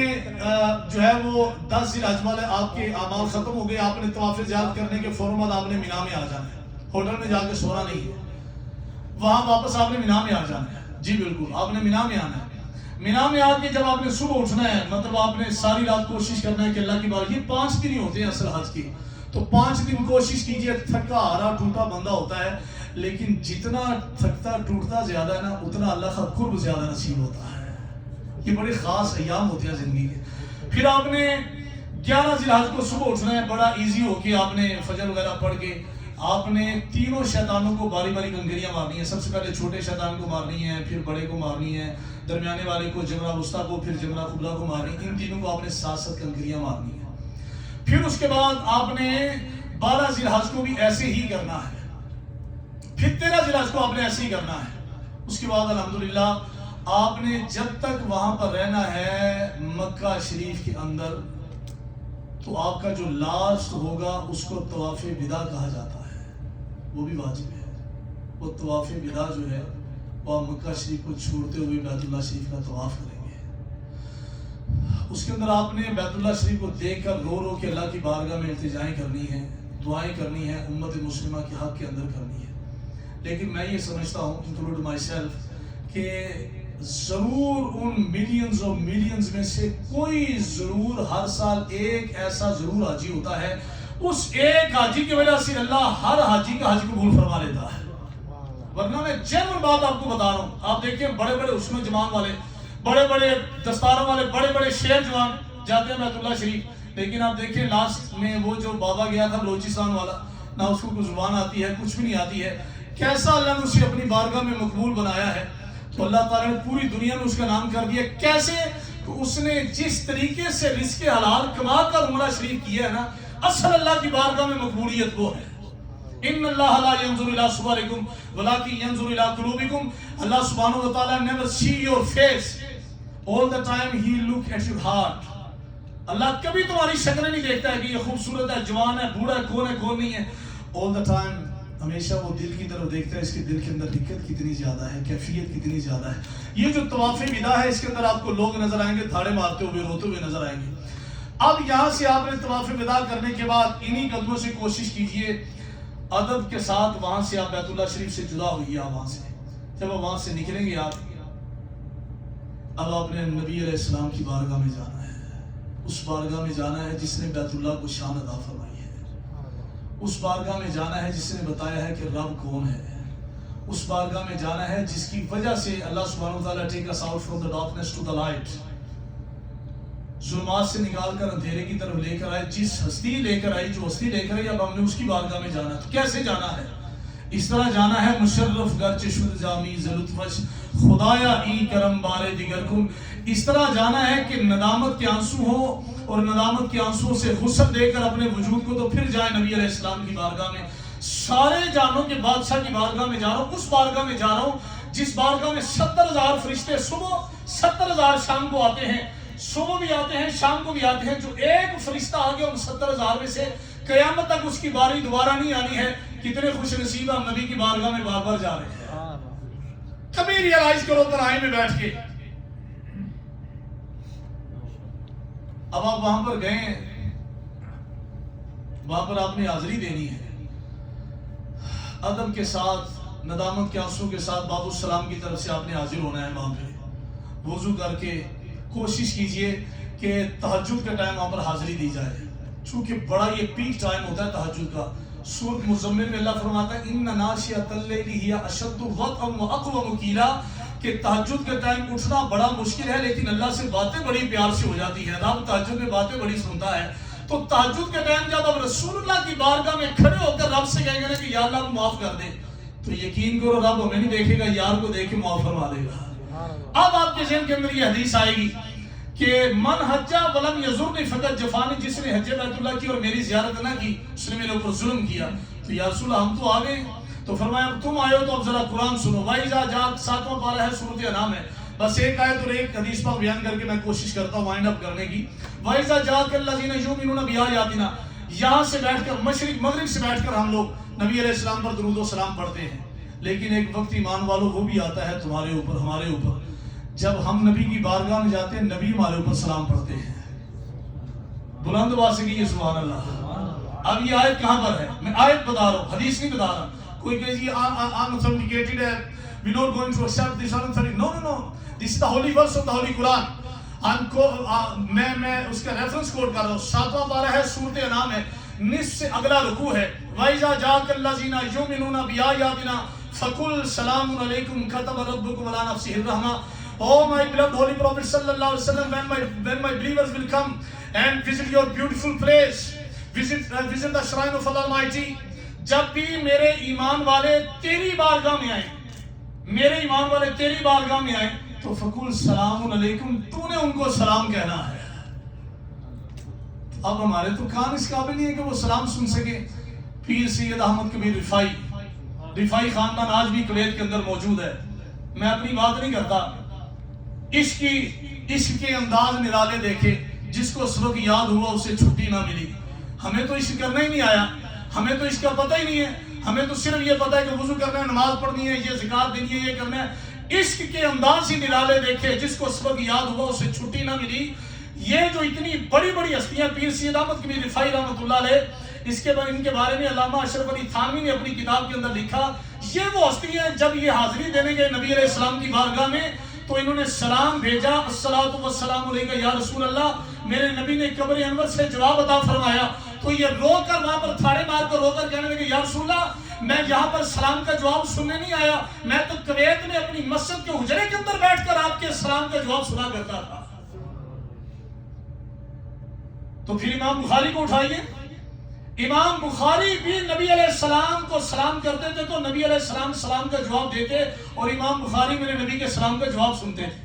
جو ہے وہ 10 ذی الحجہ والے آپ کے اعمال ختم ہو گئے، آپ نے طواف زیارت کرنے کے فوراً بعد آپ نے مینا میں آ جانا ہے، ہوٹل میں جا کے سونا نہیں ہے، وہاں واپس آپ نے مینا میں آ جانا ہے۔ جی بالکل، آپ نے مینا میں آنا ہے۔ مینا میں آ کے جب آپ نے صبح اٹھنا ہے، مطلب آپ نے ساری رات کوشش کرنا ہے کہ اللہ کی بار، یہ 5 دن ہی ہوتے ہیں اصل حج کی، تو 5 دن کوشش کیجئے، تھکا ہارا ٹوٹا بندہ ہوتا ہے، لیکن جتنا تھکتا ٹوٹتا زیادہ ہے نا، اتنا اللہ کا قرب زیادہ نصیب ہوتا ہے۔ یہ بڑے خاص ایام ہوتے ہیں زندگی کے۔ پھر آپ نے 11 ذی الحجہ کو صبح اٹھنا ہے، بڑا ایزی ہو کے آپ نے فجر وغیرہ پڑھ کے آپ نے تینوں شیطانوں کو باری باری کنکریاں مارنی ہیں۔ سب سے پہلے چھوٹے شیطان کو مارنی ہے، پھر بڑے کو مارنی ہے، درمیانے والے کو، جمرہ وسطیٰ کو، پھر جمرہ قبلہ کو مارنی، ان تینوں کو آپ نے 7 کنکریاں مارنی ہیں۔ پھر اس کے بعد آپ نے 12 ذی الحجہ کو بھی ایسے ہی کرنا ہے، پھر 13 ذی الحجہ کو آپ نے ایسے ہی کرنا ہے۔ اس کے بعد الحمدللہ آپ نے جب تک وہاں پر رہنا ہے مکہ شریف کے اندر، تو آپ کا جو لاسٹ ہوگا اس کو طواف وداع کہا جاتا ہے، وہ بھی واجب ہے۔ وہ طواف وداع جو ہے وہ آپ مکہ شریف کو چھوڑتے ہوئے بیت اللہ شریف کا طواف کریں گے۔ اس کے اندر آپ نے بیت اللہ شریف کو دیکھ کر رو رو کے اللہ کی بارگاہ میں التجائیں کرنی ہیں، دعائیں کرنی ہیں، امت مسلمہ کے حق کے اندر کرنی ہے۔ لیکن میں یہ سمجھتا ہوں انکلوڈ مائی سیلف کہ ضرور ان ملینز اور ملینز میں سے کوئی ضرور ہر سال ایک ایسا ضرور حاجی ہوتا ہے، اس ایک حاجی کی وجہ سے اللہ ہر حاجی کا حج قبول فرما لیتا ہے۔ ورنہ میں جنرل بات آپ کو بتا رہا ہوں، آپ دیکھیں بڑے بڑے عثمان جمان والے، بڑے بڑے دستاروں والے، بڑے بڑے شیر جوان جاتے ہیں بیت اللہ شریف، لیکن آپ دیکھیں لاسٹ میں وہ جو بابا گیا تھا بلوچستان والا، نہ اس کو کوئی زبان آتی ہے، کچھ بھی نہیں آتی ہے، کیسا اللہ نے اسے اپنی بارگاہ میں مقبول بنایا ہے، تو اللہ تعالیٰ نے پوری دنیا میں اس کا نام کر دیا۔ کیسے؟ تو اس نے جس طریقے سے رزق حلال کما کر عمرہ شریف کیا ہے نا، اصل اللہ کی بارگاہ میں مقبولیت وہ ہے۔ ان اللہ لا ينظر الى صورکم ولکن ينظر الى قلوبکم، اللہ سبحانہ و تعالیٰ never see your face, all the time he look at your heart۔ اللہ کبھی تمہاری شکل نہیں دیکھتا ہے کہ یہ خوبصورت ہے، جوان ہے، بوڑھا ہے، کون ہے، کون نہیں ہے، all the time ہمیشہ وہ دل کی طرف دیکھتا ہے، اس کے دل کے اندر دقت کتنی زیادہ ہے، کیفیت کتنی زیادہ ہے۔ یہ جو طواف وداع ہے، اس کے اندر آپ کو لوگ نظر آئیں گے دھاڑے مارتے ہوئے، روتے ہوئے نظر آئیں گے۔ اب یہاں سے آپ نے طواف وداع کرنے کے بعد انہی قدموں سے کوشش کیجئے ادب کے ساتھ وہاں سے آپ بیت اللہ شریف سے جدا ہوئیے۔ آپ وہاں سے جب آپ وہاں سے نکلیں گے، اب آپ نے نبی علیہ السلام کی بارگاہ میں جانا ہے، اس بارگاہ میں جانا ہے جس نے بیت اللہ کو شان عطا فرمائی ہے، اس بارگاہ میں جانا ہے جس نے بتایا ہے کہ رب کون ہے، اس بارگاہ میں جانا ہے جس کی وجہ سے اللہ سبحانہ و تعالیٰ ٹیک us out from the darkness to the light، ظلمات سے نکال کر اندھیرے کی طرف لے کر آئے، جس ہستی لے کر آئی، جو ہستی لے کر آئی، اب ہم نے اس کی بارگاہ میں جانا ہے۔ تو کیسے جانا ہے؟ اس طرح جانا ہے، مشرف گرچ شد جامی زلطفش خدایا ای کرم بارے دیگر کن، اس طرح جانا ہے کہ ندامت کے آنسو ہو، اور ندامت کے آنسو سے غسل دے کر اپنے وجود کو تو پھر جائیں نبی علیہ السلام کی بارگاہ میں۔ سارے جانوں کے بادشاہ کی بارگاہ میں جا رہا ہوں، اس بارگاہ میں جا رہا ہوں جس بارگاہ میں 70,000 فرشتے صبح 70,000 شام کو آتے ہیں، صبح بھی آتے ہیں، شام کو بھی آتے ہیں۔ جو ایک فرشتہ آ گیا ان 70,000 میں سے، قیامت تک اس کی باری دوبارہ نہیں آنی ہے۔ کتنے خوش نصیب ہم نبی کی بارگاہ میں بار بار جا رہے ہیں۔ کبھی ریئلائز کرو تنہائی میں بیٹھ کے، اب آپ وہاں پر گئے ہیں، وہاں پر آپ نے حاضری دینی ہے، ادب کے ساتھ، ندامت کے آنسو کے ساتھ باب السلام کی طرف سے آپ نے حاضر ہونا ہے۔ وہاں پہ وضو کر کے کوشش کیجئے کہ تہجد کے ٹائم وہاں پر حاضری دی جائے، چونکہ بڑا یہ پیک ٹائم ہوتا ہے تہجد کا۔ سورۃ مزمل میں اللہ فرماتا ہے ان ناشئۃ اللیل ہی اشد وطئا واقوم قیلا، کہ تہجد کے ٹائم اٹھنا بڑا مشکل ہے، لیکن اللہ سے باتیں بڑی پیار سے ہو جاتی ہیں۔ رب تہجد میں باتیں بڑی سنتا ہے۔ تو تہجد کے ٹائم جب اب رسول اللہ کی بارگاہ میں کھڑے ہو کر رب سے کہیں گے کہ یا اللہ معاف کر دے، تو یقین کرو رب ہمیں نہیں دیکھے گا، یار کو دیکھ کے معاف فرما دے گا۔ اب آپ کے ذہن کے اندر یہ حدیث آئے گی کہ من حجہ ولم یزرنی فقط جفانی، جس نے حج بیت اللہ کی اور میری زیارت نہ کی اس نے میرے اوپر ظلم کیا۔ تو یا رسول اللہ ہم تو آ گئے، تو فرمایا تم آئے ہو تو اب ذرا قرآن سنو۔ وَإِذَا جَاءَتْ 7واں پارہ ہے سورۃ انعام ہے، بس ایک آیت اور ایک حدیث پر بیان کر کے میں کوشش کرتا ہوں وائنڈ اپ کرنے کی۔ وَإِذَا جَاءَكَ الَّذِينَ يُؤْمِنُونَ بِآيَاتِنَا، یہاں سے بیٹھ کر مشرق مغرب سے بیٹھ کر ہم لوگ نبی علیہ السلام پر درود و سلام پڑھتے ہیں۔ لیکن ایک وقت ایمان والوں وہ بھی آتا ہے تمہارے اوپر، ہمارے اوپر، جب ہم نبی کی بارگاہ میں جاتے ہیں نبی ہمارے اوپر سلام پڑھتے ہیں۔ بلند آواز سے کہیے سبحان اللہ۔ اب یہ آیت کہاں پر ہے؟ میں آیت بتا رہا ہوں، حدیث نہیں بتا رہا۔ کوئی کہے جی unauthenticated ہے، we not going to accept this unauthenticated۔ No no no, this is the holy verse of the holy Quran۔ میں اس کا ریفرنس کوٹ کر رہا ہوں، 7واں پارہ ہے، سورۃ انعام ہے، نصف سے اگلا رکوع ہے۔ وَإِذَا جَاءَكَ الَّذِينَ يُؤْمِنُونَ بِآيَاتِنَا فَقُلْ سَلَامٌ عَلَيْكُمْ كَتَبَ رَبُّكُمْ عَلَىٰ نَفْسِهِ الرَّحْمَةَ۔ Oh my beloved holy prophet sallallahu alaihi wasallam, when my believers will come and visit your beautiful place, visit the shrine of Allah Almighty، جب بھی میرے ایمان والے تیری بارگاہ میں آئیں، میرے ایمان والے تیری بارگاہ میں آئیں تو فقل سلام علیکم، تو نے ان کو سلام کہنا ہے۔ اب ہمارے تو کان اس قابل نہیں ہے کہ وہ سلام سن سکے۔ پیر سید احمد کبیر رفائی خاندان آج بھی کویت کے اندر موجود ہے۔ میں اپنی بات نہیں کرتا، عشق کے انداز نرالے دیکھے، جس کو سبق یاد ہوا اسے چھٹی نہ ملی۔ ہمیں تو عشق کرنا ہی نہیں آیا، ہمیں تو اس کا پتہ ہی نہیں ہے، ہمیں تو صرف یہ پتہ ہے کہ وضو کرنا ہے، نماز پڑھنی ہے، یہ زکات دینی ہے، یہ کرنا ہے۔ عشق کے انداز ہی نرالے دیکھے، جس کو سبق یاد ہوا اسے چھٹی نہ ملی۔ یہ جو اتنی بڑی بڑی ہستیاں، پیر سید احمد کبیر رفائی رحمۃ اللہ علیہ، ان کے بارے میں علامہ اشرف علی تھانوی نے اپنی کتاب کے اندر لکھا، یہ وہ ہستی ہیں جب یہ حاضری دینے گئے نبی علیہ السلام کی بارگاہ میں تو انہوں نے سلام بھیجا، الصلاۃ والسلام علیک یا رسول اللہ۔ میرے نبی نے قبر انور سے جواب عطا فرمایا تو یہ رو کر وہاں پر تھاڑے مار کر رو کر کہنے لگے، یا رسول اللہ میں یہاں پر سلام کا جواب سننے نہیں آیا، میں تو کویت میں اپنی مسجد کے حجرے کے اندر بیٹھ کر آپ کے سلام کا جواب سنا کرتا تھا۔ تو پھر امام بخاری کو اٹھائیے، امام بخاری بھی نبی علیہ السلام کو سلام کرتے تھے تو نبی علیہ السلام سلام کا جواب دیتے، اور امام بخاری میرے نبی کے سلام کا جواب سنتے تھے۔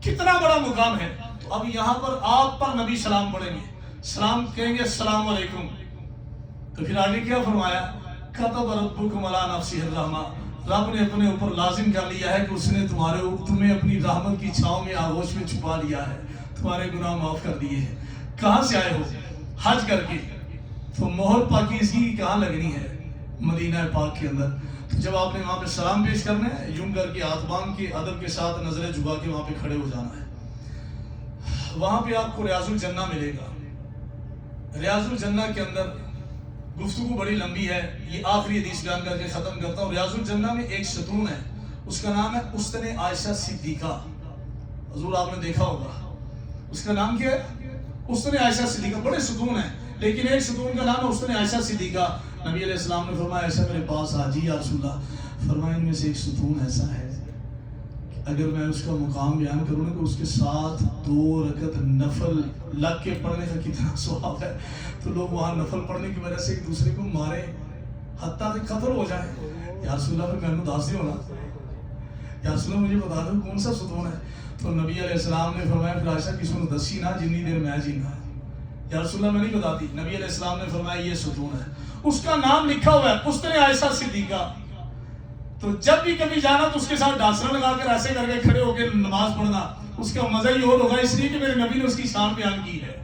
کتنا بڑا مقام ہے۔ تو اب یہاں پر آپ پر نبی سلام پڑھیں گے، سلام کہیں گے السلام علیکم، تو پھر آگے کیا فرمایا؟ کتب ربکم علی نفسہ الرحمہ، رب نے اپنے اوپر لازم کر لیا ہے کہ اس نے تمہیں اپنی رحمت کی چھاؤں میں آغوش میں چھپا لیا ہے، تمہارے گناہ معاف کر دیے ہیں۔ کہاں سے آئے ہو؟ حج کر کے، تو مہر پاکیزگی کہاں لگنی ہے؟ مدینہ پاک کے اندر۔ تو جب آپ نے وہاں پہ سلام پیش کرنا ہے، یوں کر کے ہاتھ باندھ کے ادب کے ساتھ نظریں جھکا کے وہاں پہ کھڑے ہو جانا ہے۔ وہاں پہ آپ کو ریاض الجنہ ملے گا۔ ریاض الجنہ کے اندر گفتگو بڑی لمبی ہے، یہ آخری حدیث بیان کر کے ختم کرتا ہوں۔ ریاض الجنہ میں ایک ستون ہے، اس کا نام ہے استن عائشہ صدیقہ۔ حضور آپ نے دیکھا ہوگا، اس کا نام کیا ہے؟ استن عائشہ صدیقہ۔ بڑے ستون ہیں لیکن ایک ستون کا نام ہے استن عائشہ صدیقہ۔ نبی علیہ السلام نے فرمایا عائشہ میرے پاس آ جی یا رسول اللہ، فرمایا ان میں سے ایک ستون ایسا ہے اگر میں اس کا مقام بیان کروں نا کہ اس کے ساتھ 2 رکعت نفل لگ کے پڑھنے کا کتنا ثواب ہے، تو لوگ وہاں نفل پڑھنے کی وجہ سے ایک دوسرے کو مارے حتیٰ کہ قتل ہو جائے۔ یا رسول اللہ پھر میں نے داس دی ہونا، یا رسول اللہ مجھے بتا دو کون سا ستون ہے؟ تو نبی علیہ السلام نے فرمایا پھر عائشہ کسی نے دسی نہ جتنی دیر میں جینا۔ یا رسول اللہ میں نہیں بتاتی۔ نبی علیہ السلام نے فرمایا یہ ستون ہے، اس کا نام لکھا ہوا ہے استن عائشہ صدیقہ۔ تو جب بھی کبھی جانا تو اس کے ساتھ ڈانسرا لگا کر ایسے کر کے کھڑے ہو کے نماز پڑھنا، اس کا مزہ ہی اور ہوگا، اس لیے کہ میرے نبی نے اس کی شان بیان کی ہے۔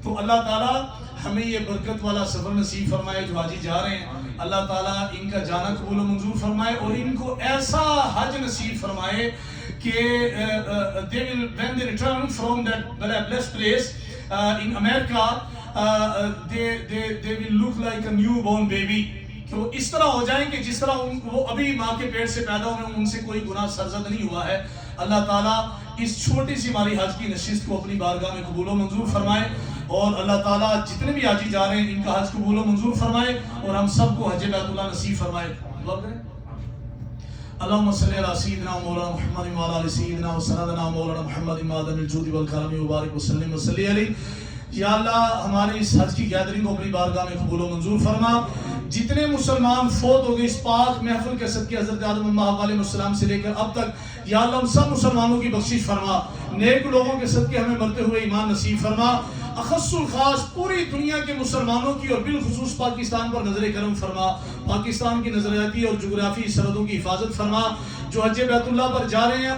تو اللہ تعالیٰ ہمیں یہ برکت والا سفر نصیب فرمائے جو حاجی جا رہے ہیں، اللہ تعالیٰ ان کا جانا قبول و منظور فرمائے اور ان کو ایسا حج نصیب فرمائے کہ when they return from that blessed place in America they will look like a newborn baby، کہ وہ اس طرح ہو جائیں کہ جس طرح وہ ابھی ماں کے پیٹ سے پیدا ہوئے، ان سے کوئی گناہ سرزد نہیں ہوا ہے۔ اللہ تعالیٰ اس چھوٹی سی ہماری حج کی نشست کو اپنی بارگاہ میں قبول و منظور فرمائے، اور اللہ تعالیٰ جتنے بھی حاجی جا رہے ہیں ان کا حج قبول و منظور فرمائے اور ہم سب کو حج بیت اللہ نصیب فرمائے۔ دعا کریں۔ اللهم صل على سيدنا مولانا محمد وعلى ال سيدنا وسندنا مولانا محمد مادن الجود والكرم وبارك وسلم وصلی علیہ۔ یا اللہ ہمارے اس حج کی گیدرنگ کو اپنی بارگاہ میں قبول و منظور فرما۔ جتنے مسلمان فوت ہو گئے اس پاک محفل کے صدقے حضرت آدم علیہ السلام سے لے کر اب تک، یا اللہ ہم سب مسلمانوں کی بخشش فرما، نیک لوگوں کے صدقے ہمیں مرتے ہوئے ایمان نصیب فرما۔ اخص الخاص پوری دنیا کے مسلمانوں کی اور بالخصوص پاکستان پر نظر کرم فرما، پاکستان کی نظریاتی اور جغرافی سرحدوں کی حفاظت فرما۔ جو حج بیت اللہ پر جا رہے ہیں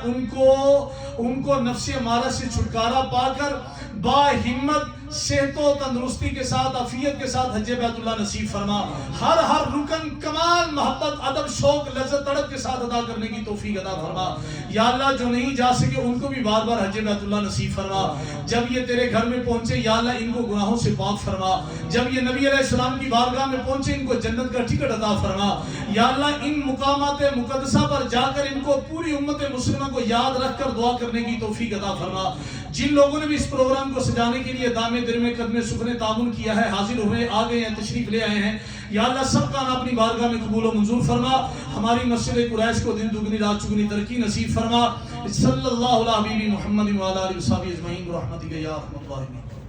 ان کو نفس امارہ سے چھٹکارا پا کر با ہمت صحت و تندرستی کے ساتھ عافیت کے ساتھ حج بیت اللہ نصیب فرما. ہر رکن کمال محبت ادب شوق لذت تڑپ کے ساتھ ادا کرنے کی توفیق عطا فرما. یا اللہ جو نہیں جا سکے ان کو بھی بار بار حج بیت اللہ نصیب فرما. جب یہ تیرے گھر میں پہنچے یا اللہ ان کو گناہوں سے پاک فرما. جب یہ نبی علیہ السلام کی بارگاہ میں پہنچے ان کو جنت کا ٹکٹ عطا فرما. یا اللہ ان مقامات مقدسہ پر جا کر ان کو پوری امت مسلمہ کو یاد رکھ کر دعا کرنے کی توفیق عطا فرما. جن لوگوں نے بھی اس پروگرام کو سجانے کے لیے دامے درمے قدمے سکھنے تعاون کیا ہے حاضر ہوئے آ گئے ہیں تشریف لے آئے ہیں یا اللہ سب کا اپنی بارگاہ میں قبول و منظور فرما. ہماری مسجد قریش کو دن دگنی رات چگنی ترقی نصیب فرما. صلی اللہ علیہ حبیبی محمد وعلی آلہ وصحبہ اجمعین برحمتک یا ارحم الراحمین.